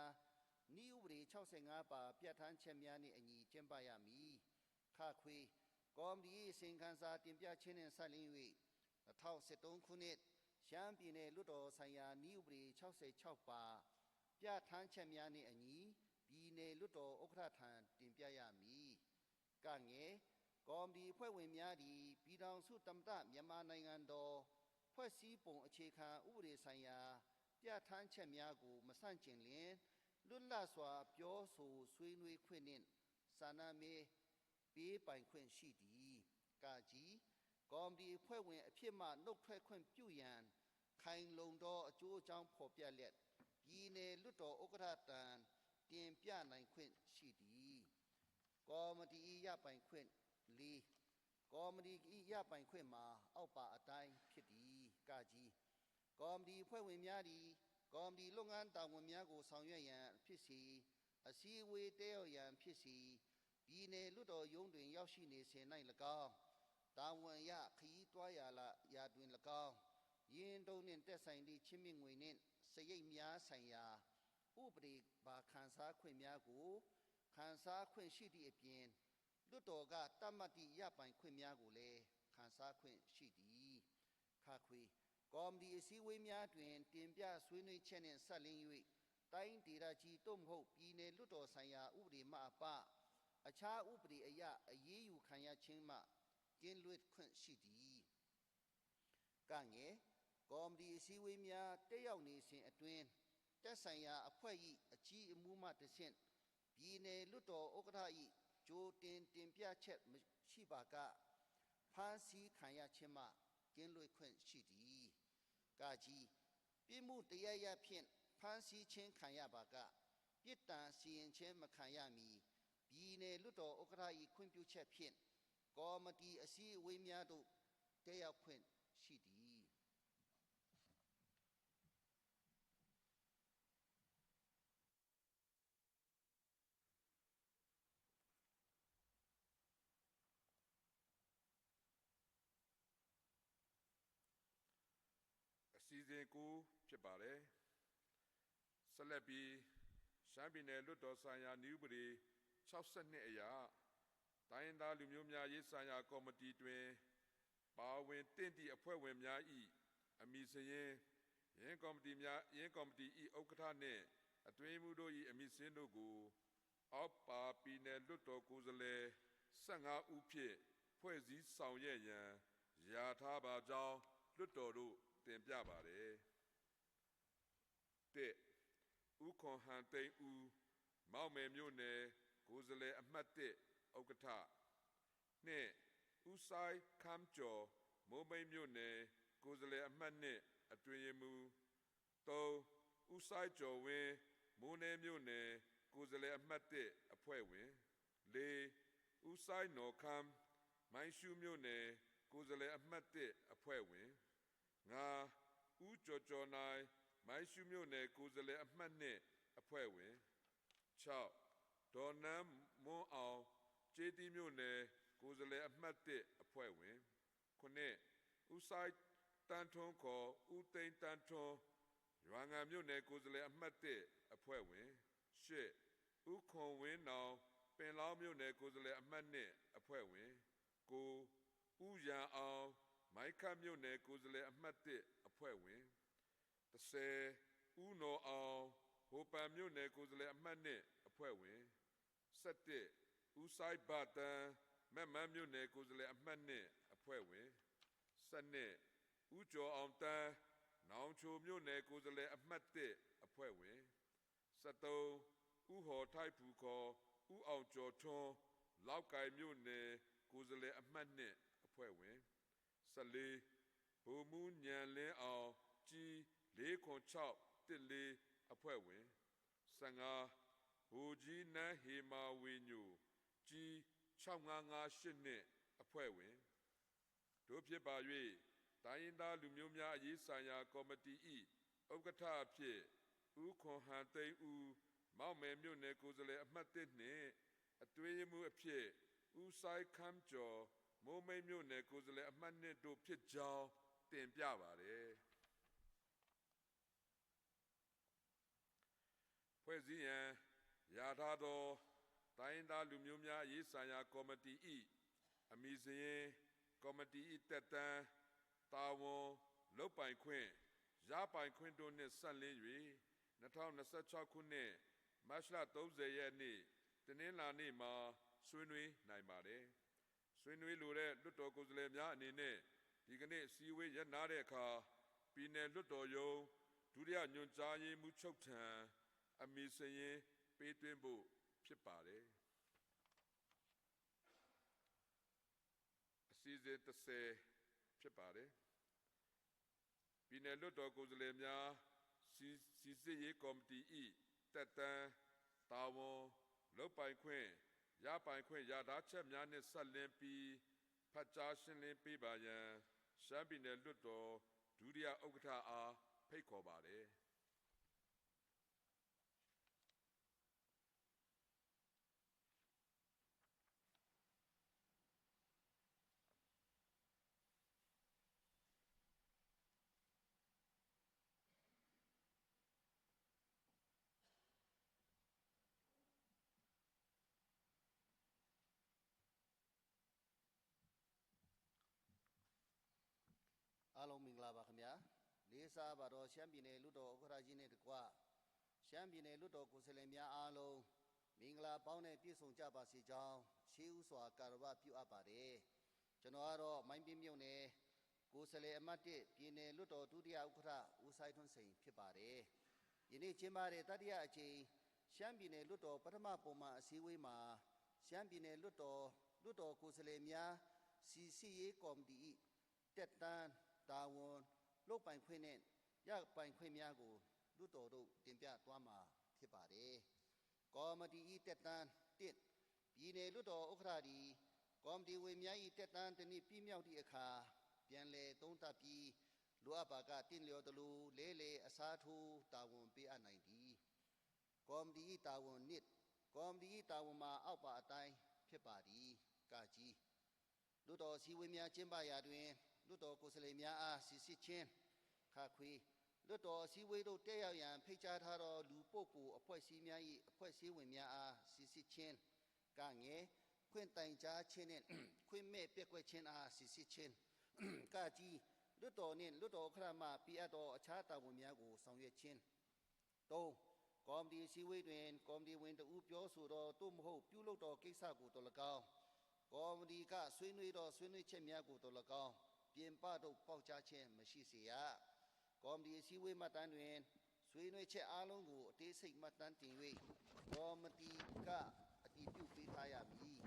နည်းဥပဒေ65ပါပြဋ္ဌာန်းချက်များနှင့်အညီကျင်းပရမည်ခခွေကော်မတီအစီရင်ခံစာတင်ပြခြင်းနှင့်ဆက်လျင်း၍2013ခုနှစ်ရှမ်းပြည်နယ်လွှတ်တော်ဆိုင်ရာနည်းဥပဒေ66ပါပြဋ္ဌာန်းချက်များနှင့်အညီပြည်နယ်လွှတ်တော်ဥက္ကဋ္ဌထံတင်ပြရမည်ကငယ်ကော်မတီအဖွဲ့ဝင်များသည်ပြည်ထောင်စုသမ္မတမြန်မာနိုင်ငံတော်ဖွဲ့စည်းပုံအခြေခံဥပဒေဆိုင်ရာပြဋ္ဌာန်းချက်များကိုမဆန့်ကျင်လျင်လွတ်လပ်စွာပြောဆိုဆွေးနွေးခွင့်နှင့်စာနာမေးပေးပိုင်ခွင့်ရှိသည်ကကြီးကော်မတီအဖွဲ့ဝင်အဖြစ်မှနှုတ်ထွက်ခွင့်ပြုရန်ခိုင်လုံသောအကျိုးအကြောင်းဖော်ပြလျက်ပြည်နယ်လွှတ်တော်ဥက္ကဋ္ဌထံတင်ပြနိုင်ခွင့်ရှိသည်ကော်မတီရပိုင်ခွင့်၄ကော်မတီရပိုင်ခွင့်မှာအောက်ပါအတိုင်းဖြစ်သည်ကကြီးကော်မတီအဖွဲ့ဝင်များသည်ကော်မတီလုပ်ငန်းတာဝန်များကိုဆောင်ရွက်ရန်ဖြစ်စီအစည်းအဝေးတက်ရောက်ရန်ဖြစ်စီပြည်နယ်လွှတ်တော်ရုံးတွင်ရောက်ရှိနေစဉ်၌၎င်းတာဝန်ရခရီးသွားရာတွင်၎င်းရင်းတုံးနှင့်တက်ဆိုင်သည့်ချင်းမြင့်ငွေနှင့်စရိတ်များဆိုင်ရာဥပဒေပါခံစားခွင့်များကိုခံစားခွင့်ရှိသည့်အပြင်လွှတ်တော်ကတတ်မှတ်သည့်ရပိုင်ခွင့်များကိုလည်းခံစားခွင့်ရှိသည်ခခွေကော်မတီအစည်းအဝေးများတွင်တင်ပြဆွေးနွေးချက်နှင့်ဆက်လျင်း၍တိုင်းဒေသကြီးသို့မဟုတ်ပြည်နယ်လွှတ်တော်ဆိုင်ရာဥပဒေမှအပအခြားဥပဒေအရအရေးယူခံရခြင်းမှကင်းလွတ်ခွင့်ရှိသည်ကငယ်ကော်မတီအစည်းအဝေးများတက်ရောက်နေစဉ်အတွင်းတက်ဆိုင်ရာအဖွဲ့၏အကြီးအမှုမှတဆင့်ပြည်နယ်လွှတ်တော်ဥက္ကဋ္ဌ၏ကြိုတင်ပြချက်ရှိပါကဖမ်းဆီးခံရခြင်းမှကင်းလွတ်ခွင့်ရှိသည်ကကြီးပြစ်မှုတရားရဖြင့်ဖမ်းဆီးခြင်းခံရပါကပြစ်ဒဏ်စီရင်ခြင်းမခံရမီပြည်နယ်လွှတ်တော်ဥက္ကဋ္ဌ၏ခွင့်ပြုချက်ဖြင့်ကော်မတီအစည်းအဝေးများသို့တက်ရောက်ခွင့်ရှိသည်အစီအစဉ်ကိုဖြစ်ပါတယ်ဆက်လက်ပြီးရှမ်းပြည်နယ်လွှတ်တော်ဆိုင်ရာနည်းဥပဒေ62အရာတိုင်းရင်းသားလူမျိုးများရေးဆိုင်ရာကော်မတီတွင်ပါဝင်တင့်သည့်အဖွဲ့ဝင်များ၏အမည်စာရင်းယင်းကော်မတီ၏ဥက္ကဋ္ဌနှင့်အတွင်းမှုတို့၏အမည်စာရင်းတို့ကိုအောက်ပါပြည်နယ်လွှတ်တော်ကိုယ်စားလှယ်15ဦးဖြင့်ဖွဲ့စည်းဆောင်ရွက်ရန်ယာထားပါကြောင်းလွှတ်တော်တို့တင်ပြပါတယ်1ဦးခွန်ဟန်သိန်းဦးမောက်မယ်မြို့နယ်ကိုယ်စားလှယ်အမှတ်1ဥက္ကဋ္ဌ2 ဦးဆိုင်ခမ်းကျော်မိုးမိတ်မြို့နယ်ကိုယ်စားလှယ်အမှတ်နှစ်အတွင်းရေးမှူး3ဦးဆိုင်ကျော်ဝင်းမိုးနယ်မြို့နယ်ကိုယ်စားလှယ်အမှတ်1အဖွဲ့ဝင်4ဦးဆိုင်နော်ခမ်းမိုင်းရှုမြို့နယ်ကိုယ်စားလှယ်အမှတ်1အဖွဲ့ဝင်5ဦးကျော်ကျော်နိုင်မိုင်းရှုမြို့နယ်ကိုယ်စားလှယ်အမှတ်2အဖွဲ့ဝင်6ဒေါ်နန်းမွန်းအောင်ကျေးတီးမြို့နယ်ကိုယ်စားလှယ်အမှတ်1အဖွဲ့ဝင်9ဦးဆိုင်တန်းထွန်းခေါ်ဦးသိန်းတန်းထွန်းရွာငံမြို့နယ်ကိုယ်စားလှယ်အမှတ်1အဖွဲ့ဝင်10ဦးခွန်ဝင်းနောင်ပင်လောင်းမြို့နယ်ကိုယ်စားလှယ်အမှတ်2အဖွဲ့ဝင်9ဦးရန်အောင်မိုက်ခတ်မြို့နယ်ကိုယ်စားလှယ်အမှတ်1အဖွဲ့ဝင်10ဦးနော်အောင်ဟိုပန်မြို့နယ်ကိုယ်စားလှယ်အမှတ်2အဖွဲ့ဝင်17ဦးဆိုင်ဘတန်မက်မန်းမြို့နယ်ကိုယ်စားလှယ်အမှတ်2အဖွဲ့ဝင်12ဦးကျော်အောင်တန်းနောင်ချိုမြို့နယ်ကိုယ်စားလှယ်အမှတ်1အဖွဲ့ဝင်73ဦးဟော်ထိုက်ဖူခေါ်ဦးအောင်ကျော်ထွန်းလောက်ကိုင်မြို့နယ်ကိုယ်စားလှယ်အမှတ်2အဖွဲ့ဝင်14ဗိုလ်မှူးညံလင်းအောင်ကြီး40614အဖွဲ့ဝင်15ဗိုလ်ကြီးနန်းဟေမာဝေညိုကြီး6558နှစ်အဖွဲ့ဝင်တို့ဖြစ်ပါ၍တိုင်းရင်းသားလူမျိုးများအရေးဆိုင်ရာကော်မတီ၏ဥက္ကဋ္ဌအဖြစ်ဦးခွန်ဟန်သိန်းဦးမောက်မယ်မြို့နယ်ကိုယ်စားလှယ်အမှတ်1နှင့်အတွင်းရေးမှူးအဖြစ်ဦးဆိုင်ခမ်းကျော်မိုးမိတ်မြို့နယ်ကိုယ်စားလှယ်အမှတ်2တို့ဖြစ်ကြောင်းတင်ပြပါတယ်ဖွဲ့စည်းရန်ရာထားသောတိုင်းရင်းသားလူမျိုးများအရေးဆိုင်ရာကော်မတီ၏အမည်စာရင်းကော်မတီ၏တက်တန်းတာဝန်လုပ်ပိုင်ခွင့်ရပိုင်ခွင့်တို့နှင့်ဆက်လင်း၍2026ခုနှစ်မတ်လ30ရက်နေ့တနင်္လာနေ့မှာဆွေးနွေးနိုင်ပါတယ်ဆွေးနွေးလိုတဲ့လွှတ်တော်ကိုယ်စားလှယ်များအနေနဲ့ဒီကနေ့အစည်းအဝေးရပ်နားတဲ့အခါပြည်내လွှတ်တော်ရုံးဒုတိယညွှန်ကြားရေးမှူးချုပ်ထံအမည်စာရင်းပေးသွင်းဖို့ဖြစ်ပါတယ်အစီအစဉ်30ဖြစ်ပါတယ်ပြည်내လွှတ်တော်ကိုယ်စားလှယ်များစီစစ်ရေးကော်မတီ၏တက်တန်းတာဝန်လုပ်ပိုင်ခွင့်ရပိုင်ခွင့်ရထားချက်များနှင့်ဆက်လင်းပြီးဖတ်ကြားရှင်းလင်းပေးပါရန်ရှမ်းပြည်내လွှတ်တော်ဒုတိယဥက္ကဋ္ဌအားဖိတ်ခေါ်ပါတယ်အားလုံးမင်္ဂလာပါခင်ဗျာလေးစားပါတော့ရှမ်းပြည်နယ်လွှတ်တော်ဥက္ကဋ္ဌကြီးနဲ့တကွရှမ်းပြည်နယ်လွှတ်တော်ကိုယ်စားလှယ်များအားလုံးမင်္ဂလာပေါင်းနဲ့ပြည့်စုံကြပါစေကြောင်းရှေးဥစွာကာရဝပြုအပ်ပါတယ်ကျွန်တော်ကတော့မိုင်းပြင်းမြုံနယ်ကိုယ်စားလှယ်အမတ်1ပြည်နယ်လွှတ်တော်ဒုတိယဥက္ကဋ္ဌဦးဆိုင်ထွန်းစိန်ဖြစ်ပါတယ်ယနေ့ကျင်းပတဲ့တတိယအကြိမ်ရှမ်းပြည်နယ်လွှတ်တော်ပထမပုံမှန်အစည်းအဝေးမှာရှမ်းပြည်နယ်လွှတ်တော်ကိုယ်စားလှယ်များစီစစ်ရေးကော်မတီ၏တက်တန်းတာဝန်လုပ်ပိုင်ခွင့်နဲ့ရပိုင်ခွင့်များကိုလွှတ်တော်တို့တင်ပြသွားမှာဖြစ်ပါတယ်။ကော်မတီ၏တက်တန်း1ပြည်နယ်လွှတ်တော်ဥက္ကဋ္ဌသည်ကော်မတီဝင်များ၏တက်တန်းတစ်နှစ်ပြည့်မြောက်သည့်အခါပြန်လည်သုံးသပ်ပြီးလိုအပ်ပါကတင့်လျော်သလိုလဲလှယ်အစားထိုးတာဝန်ပေးအပ်နိုင်သည်။ကော်မတီ၏တာဝန်1ကော်မတီ၏တာဝန်မှာအောက်ပါအတိုင်းဖြစ်ပါသည်။ကကြီးလွှတ်တော်စည်းဝေးများကျင်းပရာတွင်လွှတ်တော်ကိုယ်စားလှယ်များအားစီစစ်ခြင်းခါခွေလွှတ်တော်အစည်းအဝေးတို့တက်ရောက်ရန်ဖိတ်ကြားထားသောလူပုဂ္ဂိုလ်အဖွဲ့အစည်းများ၏အဖွဲ့အစည်းဝင်များအားစီစစ်ခြင်းကငယ်ခွင့်တိုင်ကြားခြင်းနှင့်ခွင့်မဲ့ပြက်ကွက်ခြင်းအားစီစစ်ခြင်းကကြီးလွှတ်တော်နှင့်လွှတ်တော်အခမ်းမှပြအပ်သောအခြားတာဝန်များကိုဆောင်ရွက်ခြင်း၃ကော်မတီအစည်းအဝေးတွင်ကော်မတီဝင်တဦးပြောဆိုသောသို့မဟုတ်ပြုလုပ်သောကိစ္စကိုတော်၎င်းကော်မတီကဆွေးနွေးသောဆွေးနွေးချက်များကိုတော်၎င်းပြင်ပသို့ပေါက်ကြားခြင်းမရှိစေရကော်မတီအစည်းအဝေးမှတ်တမ်းတွင်ဆွေးနွေးချက်အားလုံးကိုအသေးစိတ်မှတ်တမ်းတင်၍ကော်မတီကအတည်ပြုပေးထားရမည်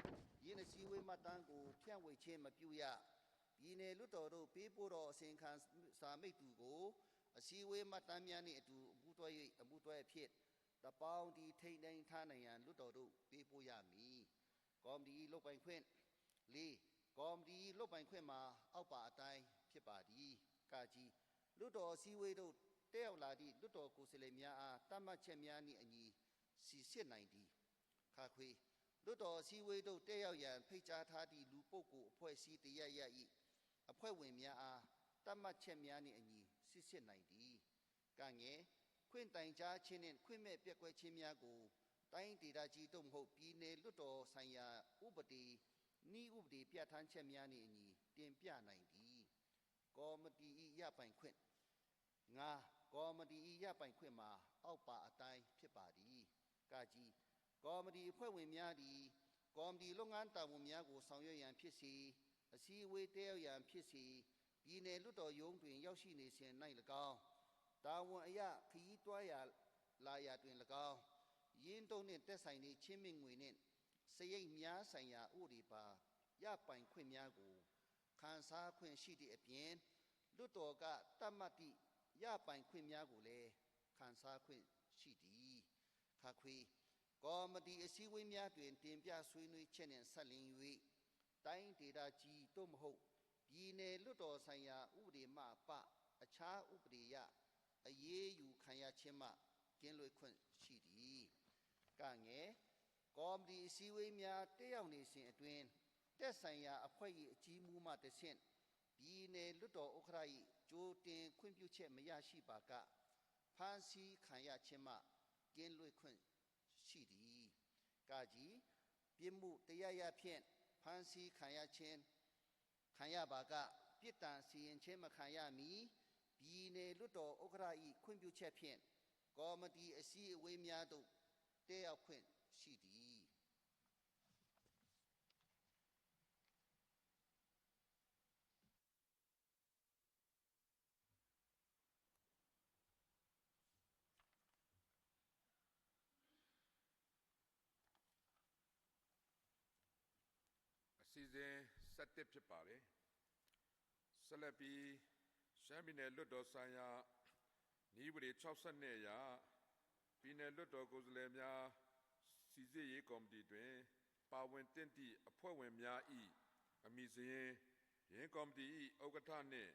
ယ ယင်းအစည်းအဝေးမှတ်တမ်းကိုဖြန့်ဝေခြင်းမပြုရပြည်နယ်လွှတ်တော်တို့ပေးပို့သောအစီရင်ခံစာမိတ္တူကိုအစည်းအဝေးမှတ်တမ်းများနှင့်အတူအမှုတွဲအဖြစ်တပေါင်းဒီထိန်တိုင်းထားနိုင်ရန်လွှတ်တော်တို့ပေးပို့ရမည်ကော်မတီလုတ်ပိုင်ခွင့်၄ကော်မတီလုတ်ပိုင်ခွင့်မှာအောက်ပါအတိုင်းဖြစ်ပါသည်ကကြီးလွှတ်တော်အစည်းအဝေးတို့တက်ရောက်လာသည့်လွှတ်တော်ကိုယ်စားလှယ်များအားတတ်မှတ်ချက်များနှင့်အညီစီစစ်နိုင်သည်ခါခွေလွှတ်တော်အစည်းအဝေးတို့တက်ရောက်ရန်ဖိတ်ကြားထားသည့်လူပုဂ္ဂိုလ်အဖွဲ့အစည်းတရပ်ရပ်၏အဖွဲ့ဝင်များအားတတ်မှတ်ချက်များနှင့်အညီစစ်စစ်နိုင်သည်ကငယ်ခွင့်တိုင်ကြားခြင်းနှင့်ခွင့်မဲ့ပျက်ကွက်ခြင်းများကိုတိုင်းဒေသကြီးတို့မဟုတ်ပြည်နယ်လွှတ်တော်ဆိုင်ရာဥပဒေနည်းဥပဒေပြဋ္ဌာန်းချက်များနှင့်အညီတင်ပြနိုင်သည်ကော်မတီ၏ရပိုင်ခွင့်ငါကော်မတီ၏ရပိုင်ခွင့်မှာအောက်ပါအတိုင်းဖြစ်ပါသည်ကကြီးကော်မတီအဖွဲ့ဝင်များသည်ကော်မတီလုပ်ငန်းတာဝန်များကိုဆောင်ရွက်ရန်ဖြစ်စေအစည်းအဝေးတက်ရောက်ရန်ဖြစ်စေပြည်နယ်လွှတ်တော်ရုံးတွင်ရောက်ရှိနေစဉ်၌၎င်းတာဝန်အရခရီးတွားရာလာရာတွင်၎င်းရင်းတုံးနှင့်တက်ဆိုင်သည့်ချင်းမြင့်ငွေနှင့်စရိတ်များဆိုင်ရာဥပဒေပါရပိုင်ခွင့်များကိုခံစားခွင့်ရှိသည့်အပြင်လွှတ်တော်ကတတ်မှတ်သည့်ရပိုင်ခွင့်များကိုလည်းခံစားခွင့်ရှိသည်ခါခွေကော်မတီအစည်းအဝေးများတွင်တင်ပြဆွေးနွေးချက်နှင့်ဆက်လျင်း၍တိုင်းဒေသကြီးတို့မဟုတ်ပြည်နယ်လွှတ်တော်ဆိုင်ရာဥပဒေမှပအခြားဥပဒေအရအရေးယူခံရခြင်းမှကင်းလွတ်ခွင့်ရှိသည်ကငယ်ကော်မတီအစည်းအဝေးများတက်ရောက်နေစဉ်အတွင်းတက်ဆိုင်ရာအဖွဲ့၏အကြီးအမှုမှတဆင့်ပြည်နယ်လွှတ်တော်ဥက္ကဋ္ဌ၏ကြိုတင်ခွင့်ပြုချက်မရရှိပါကဖမ်းဆီးခံရခြင်းမှကင်းလွတ်ခွင့်ရှိသည်ကကြီးပြစ်မှုတရားရဖြင့်ဖမ်းဆီးခံရခြင်းခံရပါကပြစ်ဒဏ်စီရင်ခြင်းမခံရမီပြည်နယ်လွှတ်တော်ဥက္ကဋ္ဌ၏ခွင့်ပြုချက်ဖြင့်ကော်မတီအစည်းအဝေးများသို့တက်ရောက်ခွင့်ရှိသည်အစီအစဉ်7ဖြစ်ပါတယ်ဆက်လက်ပြီးရှမ်းပြည်နယ်လွှတ်တော်ဆိုင်ရာနည်းဥပဒေ62အရပြည်နယ်လွှတ်တော်ကိုယ်စားလှယ်များစီစစ်ရေးကော်မတီတွင်ပါဝင်တင့်သည့်အဖွဲ့ဝင်များ၏အမည်စာရင်းယင်းကော်မတီ၏ဥက္ကဋ္ဌနှင့်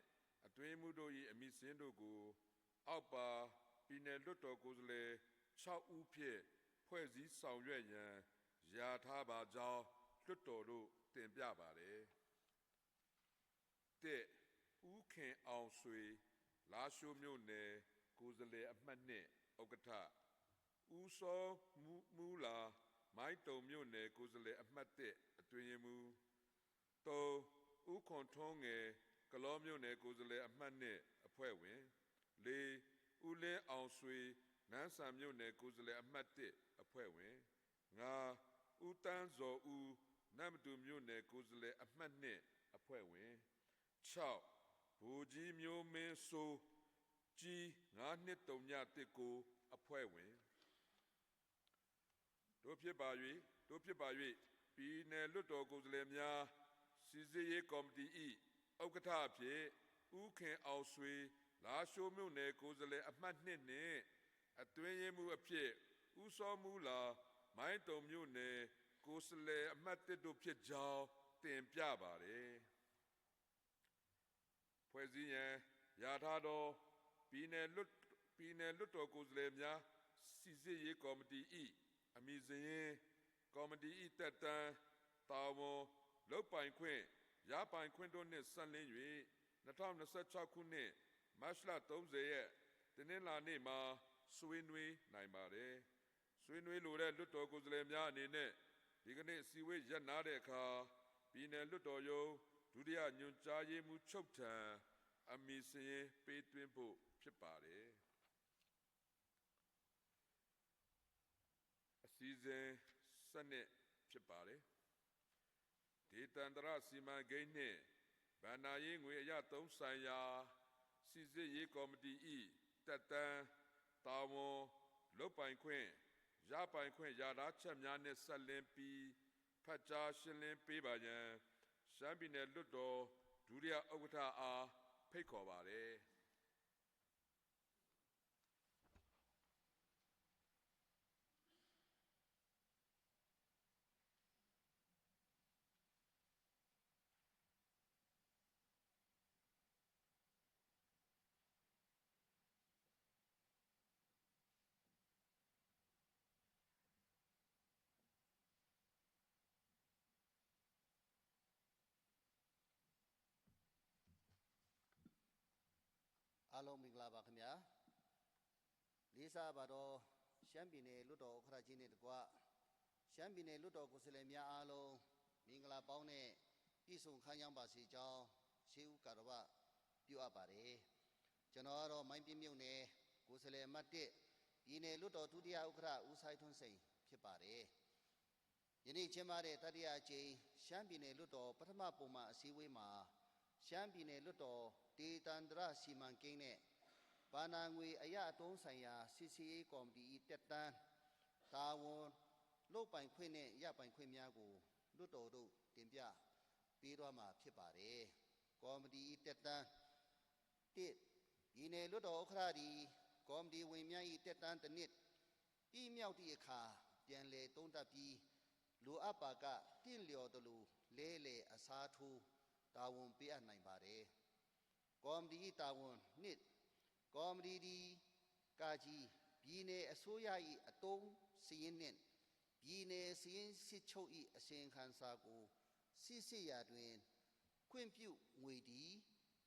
အတွင်းမှုတို့၏အမည်စာရင်းတို့ကိုအောက်ပါပြည်နယ်လွှတ်တော်ကိုယ်စားလှယ်6ဦးဖြင့်ဖွဲ့စည်းဆောင်ရွက်ရန်ယာထားပါကြောင်းလွှတ်တော်တို့တင်ပြပါတယ်တဲ့ဦးခင်အောင်ဆွေလာရှိုးမြို့နယ်ကိုယ်စားလှယ်အမှတ်2ဥက္ကဋ္ဌဦးစောမူလာမိုင်းတုံမြို့နယ်ကိုယ်စားလှယ်အမှတ်1အတွင်းရေးမှူး3ဦးခွန်ထွန်းငယ်ကလောမြို့နယ်ကိုယ်စားလှယ်အမှတ်2အဖွဲ့ဝင်4ဦးလင်းအောင်ဆွေနန်းဆန်မြို့နယ်ကိုယ်စားလှယ်အမှတ်1အဖွဲ့ဝင်5ဦးတန်းဇော်ဦးနမ်တူမြို့နယ်ကိုယ်စားလှယ်အမှတ်2အဖွဲ့ဝင်6ဗိုလ်ကြီးမျိုးမင်းစိုးကြီး9239အဖွဲ့ဝင်တို့ဖြစ်ပါ၍ပြည်နယ်လွှတ်တော်ကိုယ်စားလှယ်များစီစစ်ရေးကော်မတီ၏ဥက္ကဋ္ဌအဖြစ်ဦးခင်အောင်ဆွေလာရှိုးမြို့နယ်ကိုယ်စားလှယ်အမှတ်2နှင့်အတွင်းရေးမှူးအဖြစ်ဦးစောမူလာမိုင်းတုံမြို့နယ်ကိုယ်စားလှယ်အမှတ်1တို့ဖြစ်ကြောင်းတင်ပြပါတယ်ဖွဲ့စည်းရန်ယာထားသောပြည်နယ်လွှတ်တော်ကိုယ်စားလှယ်များစီစစ်ရေးကော်မတီ၏အမည်စာရင်းကော်မတီ၏တက်တန်းတာဝန်လုပ်ပိုင်ခွင့်ရပိုင်ခွင့်တို့နှင့်ဆက်လင်း၍2026ခုနှစ်မတ်လ30ရက်တနင်္လာနေ့မှာဆွေးနွေးနိုင်ပါတယ်ဆွေးနွေးလိုတဲ့လွှတ်တော်ကိုယ်စားလှယ်များအနေနဲ့ဒီကနေ့အစည်းအဝေးရပ်နားတဲ့အခါပြည်နယ်လွှတ်တော်ရုံးဒုတိယညွှန်ကြားရေးမှူးချုပ်ထံအမည်စာရင်းပေးသွင်းဖို့ဖြစ်ပါတယ်အစည်းအဝေးစနစ်ဖြစ်ပါတယ်ဒေသန္တရစီမံကိန်းနှင့်ဗဏ္ဍာရေးငွေအရသုံးဆိုင်ရာစီစစ်ရေးကော်မတီ၏တက်တန်းတာဝန်လုပ်ပိုင်ခွင့်ရပိုင်ခွင့်ရထားချက်များနှင့်ဆက်လင်းပြီး ဖတ်ကြားရှင်းလင်းပေးပါရန်ရှမ်းပြည်နယ်လွှတ်တော်ဒုတိယဥက္ကဋ္ဌအားဖိတ်ခေါ်ပါတယ် အားလုံးမင်္ဂလာပါခင်ဗျာလေးစားပါတော့ရှမ်းပြည်နယ်လွှတ်တော်ဥက္ကဋ္ဌကြီးနဲ့တကွရှမ်းပြည်နယ်လွှတ်တော်ကိုယ်စားလှယ်များအားလုံးမင်္ဂလာပေါင်းနဲ့ပြည့်စုံခမ်းချမ်းပါစေကြောင်းရှေးဦးကာရဝပြုအပ်ပါတယ်ကျွန်တော်ကတော့မိုင်းပြင်းမြုပ်နယ်ကိုယ်စားလှယ်အမှတ်1ပြည်နယ်လွှတ်တော်ဒုတိယဥက္ကဋ္ဌဦးဆိုင်ထွန်းစိန်ဖြစ်ပါတယ်ယနေ့ကျင်းပတဲ့တတိယအကြိမ်ရှမ်းပြည်နယ်လွှတ်တော်ပထမပုံမှန်အစည်းအဝေးမှာရှမ်းပြည်နယ်လွှတ်တော်ဒေသန္တရစီမံကိန်းနဲ့ဘာနာငွေအရအတုံးဆိုင်ရာစစ်ဆေးရေးကော်မတီတက်တန်းတာဝန်လုတ်ပိုင်ခွင့်နဲ့ရပိုင်ခွင့်များကိုလွှတ်တော်တို့တင်ပြပေးသွားမှာဖြစ်ပါတယ်ကော်မတီတက်တန်း1ပြည်နယ်လွှတ်တော်ဥက္ကဋ္ဌဒီကော်မတီဝင်များ၏တက်တန်းတစ်နှစ်ပြည်မြောက်သည့်အခါပြန်လည်သုံးသပ်ပြီးလိုအပ်ပါကတင့်လျော်သလိုလဲလေအစားထိုးတာဝန်ပေးအပ်နိုင်ပါတယ်ကော်မတီတာဝန်နှစ်ကော်မတီဒီကာကြီးပြည်နယ်အစိုးရ၏အတုံးစည်ရင်းနှင့်ပြည်နယ်စည်ရင်းစစ်ချုပ်၏အစီရင်ခံစာကိုစစ်ဆေးရာတွင်ခွင့်ပြုငွေဒီ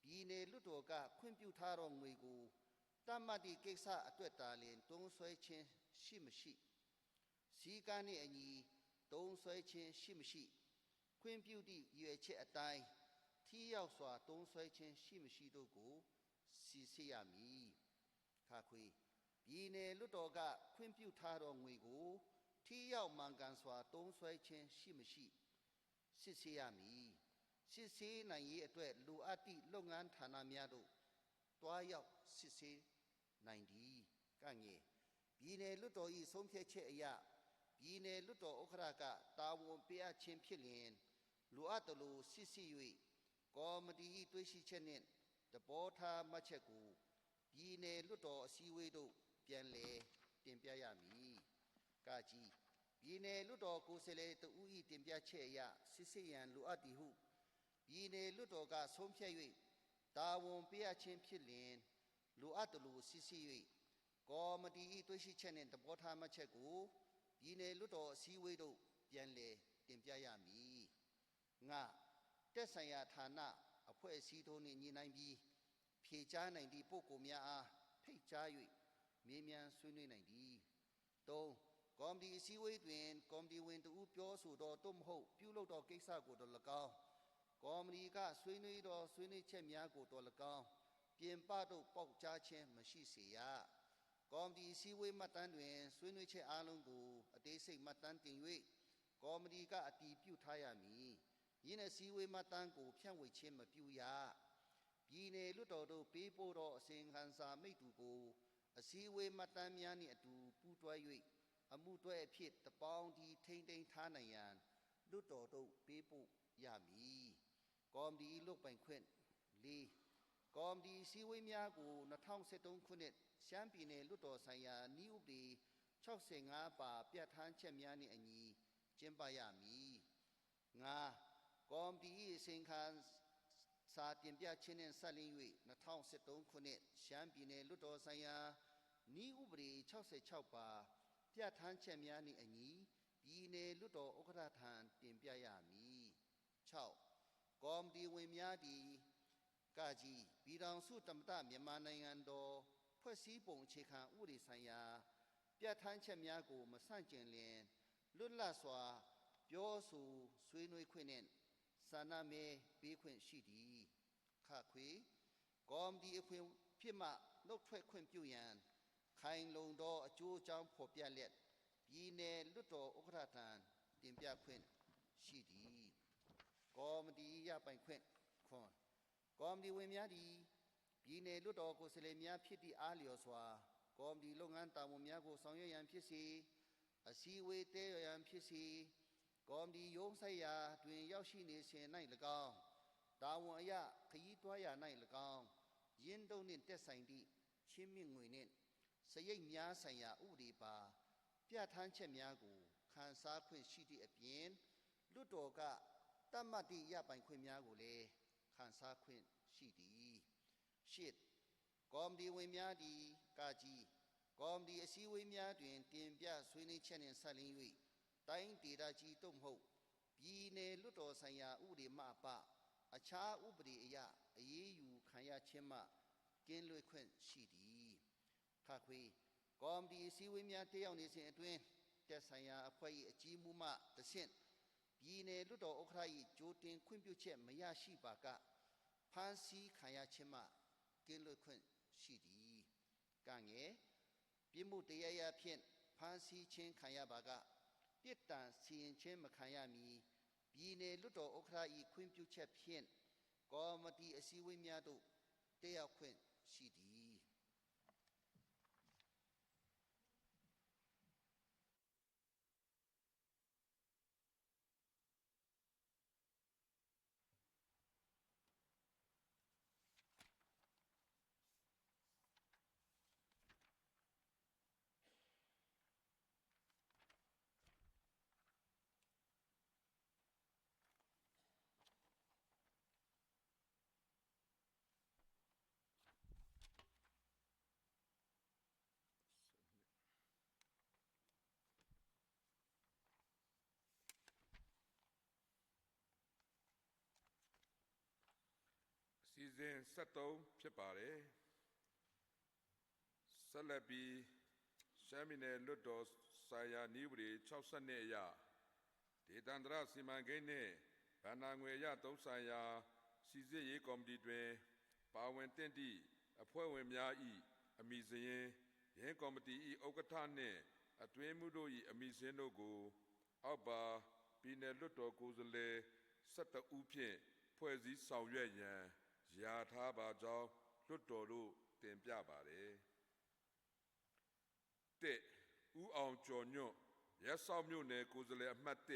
ပြည်နယ်လွှတ်တော်ကခွင့်ပြုထားသောငွေကိုတတ်မှတ်သည့်ကိစ္စအတွက်သာလျှင်တုံးဆွဲခြင်းရှိမရှိစီကံနှင့်အညီတုံးဆွဲခြင်းရှိမရှိခွင့်ပြုသည့်ရွေချက်အတိုင်းထိရောက်စွာတုံးဆွဲခြင်းရှိမရှိတို့ကိုစီစစ်ရမည်ခါခွေပြည်နယ်လွှတ်တော်ကခွင့်ပြုထားသောငွေကိုထိရောက်မှန်ကန်စွာတုံးဆွဲခြင်းရှိမရှိစစ်ဆေးရမည်စစ်ဆေးနိုင်ရေးအတွက်လိုအပ်သည့်လုပ်ငန်းဌာနများတို့တွားရောက်စစ်ဆေးနိုင်သည်ကငယ်ပြည်နယ်လွှတ်တော်၏ဆုံးဖြတ်ချက်အရပြည်နယ်လွှတ်တော်ဥက္ကဋ္ဌကတာဝန်ပေးအပ်ခြင်းဖြစ်လျင်လိုအပ်သလိုစစ်ဆေး၍ကော်မတီ၏တွေ့ရှိချက်နှင့်တဘောထားမှတ်ချက်ကိုပြည်နယ်လွှတ်တော်အစည်းအဝေးတို့ပြန်လည်တင်ပြရမည်ကကြီးပြည်နယ်လွှတ်တော်ကိုယ်စားလှယ်တဦး၏တင်ပြချက်အရစစ်ဆေးရန်လိုအပ်သည်ဟုပြည်နယ်လွှတ်တော်ကဆုံးဖြတ်၍တာဝန်ပေးအပ်ခြင်းဖြစ်လျင်လိုအပ်သလိုစစ်ဆေး၍ကော်မတီ၏တွေ့ရှိချက်နှင့်တဘောထားမှတ်ချက်ကိုပြည်နယ်လွှတ်တော်အစည်းအဝေးတို့ပြန်လည်တင်ပြရမည်ငါတက်ဆိုင်ရာဌာနအဖွဲ့အစည်းတို့နှင့်ညီနိုင်ပြီးဖြေကြားနိုင်သည့်ပုဂ္ဂိုလ်များအားဖိတ်ကြား၍မေးမြန်းဆွေးနွေးနိုင်သည်၃ကော်မတီအစည်းအဝေးတွင်ကော်မတီဝင်တဦးပြောဆိုသောသို့မဟုတ်ပြုလုပ်သောကိစ္စကိုတော်၎င်းကော်မတီကဆွေးနွေးသောဆွေးနွေးချက်များကိုတော်၎င်းပြင်ပသို့ပေါက်ကြားခြင်းမရှိစေရကော်မတီအစည်းအဝေးမှတ်တမ်းတွင်ဆွေးနွေးချက်အားလုံးကိုအသေးစိတ်မှတ်တမ်းတင်၍ကော်မတီကအတည်ပြုထားရမည်ယင်းအစည်းအဝေးမှတ်တမ်းကိုဖြန့်ဝေခြင်းမပြုရပြည်နယ်လွှတ်တော်တို့ပေးပို့သောအစီရင်ခံစာမိတ္တူကိုအစည်းအဝေးမှတ်တမ်းများနှင့်အတူပူးတွဲ၍အမှုတွဲအဖြစ်တပေါင်းဒီထိမ့်သိမ်းထားနိုင်ရန်လွှတ်တော်တို့ပေးပို့ရမည်ကော်မတီလွတ်ပိုင်ခွင့်၄ကော်မတီစည်းဝေးများကို2013ခုနှစ်ရှမ်းပြည်နယ်လွှတ်တော်ဆိုင်ရာနည်းဥပဒေ65ပါပြဋ္ဌာန်းချက်များနှင့်အညီကျင်းပရမည်၅ကော်မတီအစီရင်ခံစာတင်ပြခြင်းနှင့်ဆက်လျင်း၍2013ခုနှစ်ရှမ်းပြည်နယ်လွှတ်တော်ဆိုင်ရာနည်းဥပဒေ66ပါပြဋ္ဌာန်းချက်များနှင့်အညီပြည်နယ်လွှတ်တော်ဥက္ကဋ္ဌထံတင်ပြရမည်6ကော်မတီဝင်များသည်ကကြီးပြည်ထောင်စုသမ္မတမြန်မာနိုင်ငံတော်ဖွဲ့စည်းပုံအခြေခံဥပဒေဆိုင်ရာပြဋ္ဌာန်းချက်များကိုမဆန့်ကျင်လျင်လွတ်လပ်စွာပြောဆိုဆွေးနွေးခွင့်နှင့်ဆန္ဒမဲပေးခွင့်ရှိသည်ခခွေကော်မတီအခွင့်ဖြစ်မှနှုတ်ထွက်ခွင့်ပြုရန်ခိုင်လုံသောအကျိုးအကြောင်းဖော်ပြလျက်ပြည်နယ်လွှတ်တော်ဥက္ကဋ္ဌထံတင်ပြခွင့်ရှိသည်ကော်မတီရပိုင်ခွင့်ခွန်ကော်မတီဝင်များသည်ပြည်နယ်လွှတ်တော်ကိုယ်စားလှယ်များဖြစ်သည့်အားလျော်စွာကော်မတီလုပ်ငန်းတာဝန်များကိုဆောင်ရွက်ရန်ဖြစ်စေအစည်းအဝေးတဲရန်ဖြစ်စေ ကော်မတီရုံးဆိုင်ရာတွင်ရောက်ရှိနေစဉ်၌၎င်းတာဝန်အရခရီးသွားရာ၌၎င်းရင်းတုံးနှင့်တက်ဆိုင်သည့်ချင်းမြင့်ငွေနှင့်စရိတ်များဆိုင်ရာဥပဒေပါပြဋ္ဌာန်းချက်များကိုခန်းစားခွင့်ရှိသည့်အပြင်လွတ်တော်ကတတ်မှတ်သည့်ရပိုင်ခွင့်များကိုလည်းခန်းစားခွင့်ရှိသည်ရှစ်ကော်မတီဝင်များသည်ကာကြီးကော်မတီအစည်းအဝေးများတွင်တင်ပြဆွေးနွေးချက်နှင့်ဆက်လျင်း၍တိုင်းဒေသကြီးသို့မဟုတ်ပြည်နယ်လွတ်တော်ဆိုင်ရာဥပဒေမှအပအခြားဥပဒေအရအရေးယူခံရခြင်းမှကင်းလွတ်ခွင့်ရှိသည်ခါခွေကော်မတီအစည်းအဝေးများတက်ရောက်နေစဉ်အတွင်းတက်ဆိုင်ရာအဖွဲ့၏အကြီးအမှုမှတဆင့်ပြည်နယ်လွတ်တော်ဥက္ကဋ္ဌ၏ကြိုတင်ခွင့်ပြုချက်မရရှိပါကဖမ်းဆီးခံရခြင်းမှကင်းလွတ်ခွင့်ရှိသည်ကံငယ်ပြစ်မှုတရားရဖြင့်ဖမ်းဆီးခြင်းခံရပါကပြစ်ဒဏ်စီရင်ခြင်းမခံရမီပြည်နယ်လွတ်တော်ဥက္ကဋ္ဌ၏ခွင့်ပြုချက်ဖြင့်ကော်မတီအစည်းအဝေးများသို့တက်ရောက်ခွင့်ရှိသည်စီစဉ်73ဖြစ်ပါတယ်ဆက်လက်ပြီးရှမ်းပြည်နယ်လွတ်တော်ဆိုင်ရာနည်းဥပဒေ62အရဒေသန္တရစီမံကိန်းနှင့်ဗဏ္ဍာငွေအရသုံးဆိုင်ရာစီစစ်ရေးကော်မတီတွင်ပါဝင်သင့်သည့်အဖွဲ့ဝင်များ၏အမည်စာရင်းယင်းကော်မတီ၏ဥက္ကဋ္ဌနှင့်အတွင်းမှုတို့၏အမည်စာရင်းတို့ကိုအောက်ပါပြည်နယ်လွတ်တော်ကိုယ်စားလှယ်12ဦးဖြင့်ဖွဲ့စည်းဆောင်ရွက်ရန်ရာထားပါကြောင်းလွတ်တော်တို့တင်ပြပါတယ်၁ဦးအောင်ကျော်ညွန့်ရက်စောက်မြို့နယ်ကိုယ်စားလှယ်အမှတ်1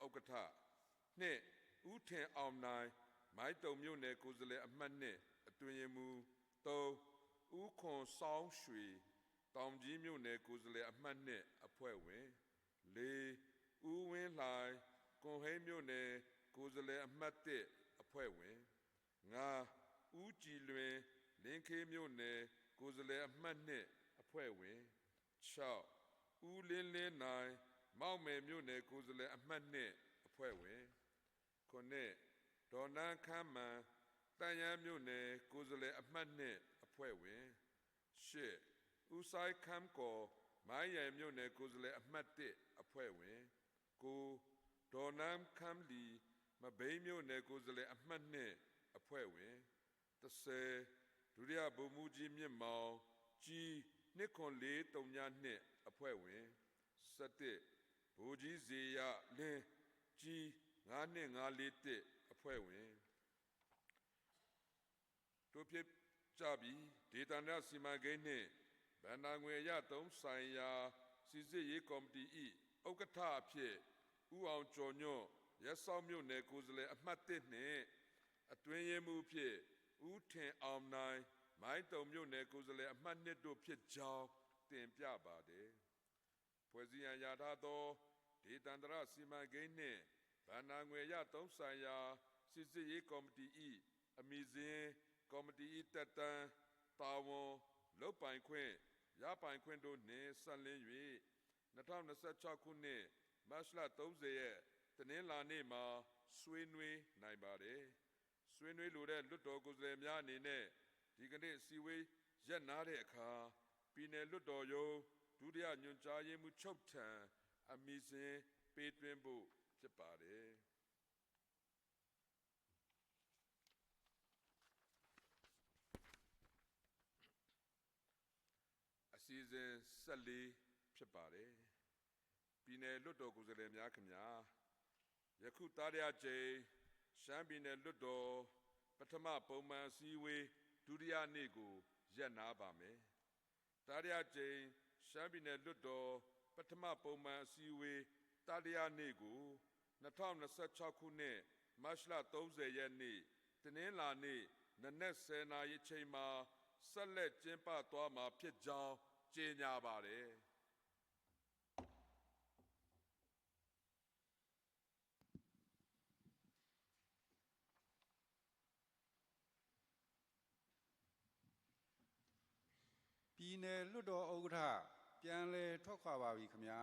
ဥက္ကဋ္ဌ2ဦးထင်အောင်နိုင်မိုင်းတုံမြို့နယ်ကိုယ်စားလှယ်အမှတ်2အတွင်းရေးမှူး3ဦးခွန်ဆောင်ရွှေတောင်ကြီးမြို့နယ်ကိုယ်စားလှယ်အမှတ်2အဖွဲ့ဝင်4ဦးဝင်းလှိုင်ကွန်ဟိန်းမြို့နယ်ကိုယ်စားလှယ်အမှတ်1အဖွဲ့ဝင်5ဦးကြည်လွင်လင်းခေးမြို့နယ်ကိုယ်စားလှယ်အမှတ်2အဖွဲ့ဝင်6ဦးလင်းလင်းနိုင်မောက်မယ်မြို့နယ်ကိုယ်စားလှယ်အမှတ်2အဖွဲ့ဝင်9ဒေါ်နန်းခမ်းမှန်တန်ရန်မြို့နယ်ကိုယ်စားလှယ်အမှတ်2အဖွဲ့ဝင်10ဦးဆိုင်ခမ်းကောမိုင်းရယ်မြို့နယ်ကိုယ်စားလှယ်အမှတ်1အဖွဲ့ဝင်9ဒေါ်နန်းခမ်းလီမဘိန်းမြို့နယ်ကိုယ်စားလှယ်အမှတ်2အဖွဲ့ဝင်10ဒုတိယဗိုလ်မှူးကြီးမြင့်မောင်ကြီး2432အဖွဲ့ဝင်17ဗိုလ်ကြီးဇေယလင်းကြီး92541အဖွဲ့ဝင်တို့ဖြစ်ကြပြီးဒေသနာစီမံကိန်းနှင့်ဗဏ္ဍာငွေအရသုံးဆိုင်ရာစီစစ်ရေးကော်မတီ၏ဥက္ကဋ္ဌအဖြစ်ဦးအောင်ကျော်ညွန့်ရက်စောက်မြို့နယ်ကိုယ်စားလှယ်အမှတ်1နှင့်အတွင်းရေးမှူးဖြင့်ဦးထင်အောင်နိုင်မိုင်းတုံမြို့နယ်ကိုယ်စားလှယ်အမှတ်2တို့ဖြစ်ကြောင်းတင်ပြပါတယ်ဖွဲ့စည်းရန်ရထားသောဒေသန္တရစီမံကိန်းနှင့်ဗဏ္ဍာငွေရသုံးဆိုင်ရာစစ်စစ်ရေးကော်မတီ၏အမည်စာရင်းကော်မတီ၏တက်တန်းတာဝန်လုပ်ပိုင်ခွင့်ရပိုင်ခွင့်တို့နှင့်ဆက်လင်း၍2026ခုနှစ်မတ်လ30ရက်တနင်္လာနေ့မှာဆွေးနွေးနိုင်ပါတယ်ဆွေးနွေးလိုတဲ့လွတ်တော်ကိုယ်စားလှယ်များအနေနဲ့ဒီကနေ့အစည်းအဝေးရပ်နားတဲ့အခါပြည်နယ်လွတ်တော်ရုံးဒုတိယညွှန်ကြားရေးမှူးချုပ်ထံအမည်စာရင်းပေးသွင်းဖို့ဖြစ်ပါတယ်အစီအစဉ်14ဖြစ်ပါတယ်ပြည်နယ်လွတ်တော်ကိုယ်စားလှယ်များခင်ဗျာယခုတာရကြိမ်ရှမ်းပြည်နယ်လွတ်တော်ပထမပုံမှန်အစည်းအဝေးဒုတိယနေ့ကိုရပ်နားပါမယ်တာရကြိမ်ရှမ်းပြည်နယ်လွတ်တော်ပထမပုံမှန်အစည်းအဝေးတတိယနေ့ကို 2026 ခုနှစ်မတ်လ30 ရက်နေ့တနင်္လာနေ့နနက်10 နာရီချိန်မှာဆက်လက်ကျင်းပသွားမှာဖြစ်ကြောင်းကြေညာပါတယ် ပြည်နယ်လွှတ်တော်ဥက္ကဋ္ဌပြန်လည်ထွက်ခွာပါပြီခင်ဗျာ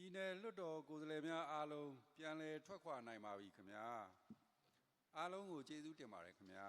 ပြည်နယ်လွှတ်တော်ကိုယ်စားလှယ်များအားလုံးပြန်လည်ထွက်ခွာနိုင်ပါပြီခင်ဗျာအားလုံးကိုကျေးဇူးတင်ပါတယ်ခင်ဗျာ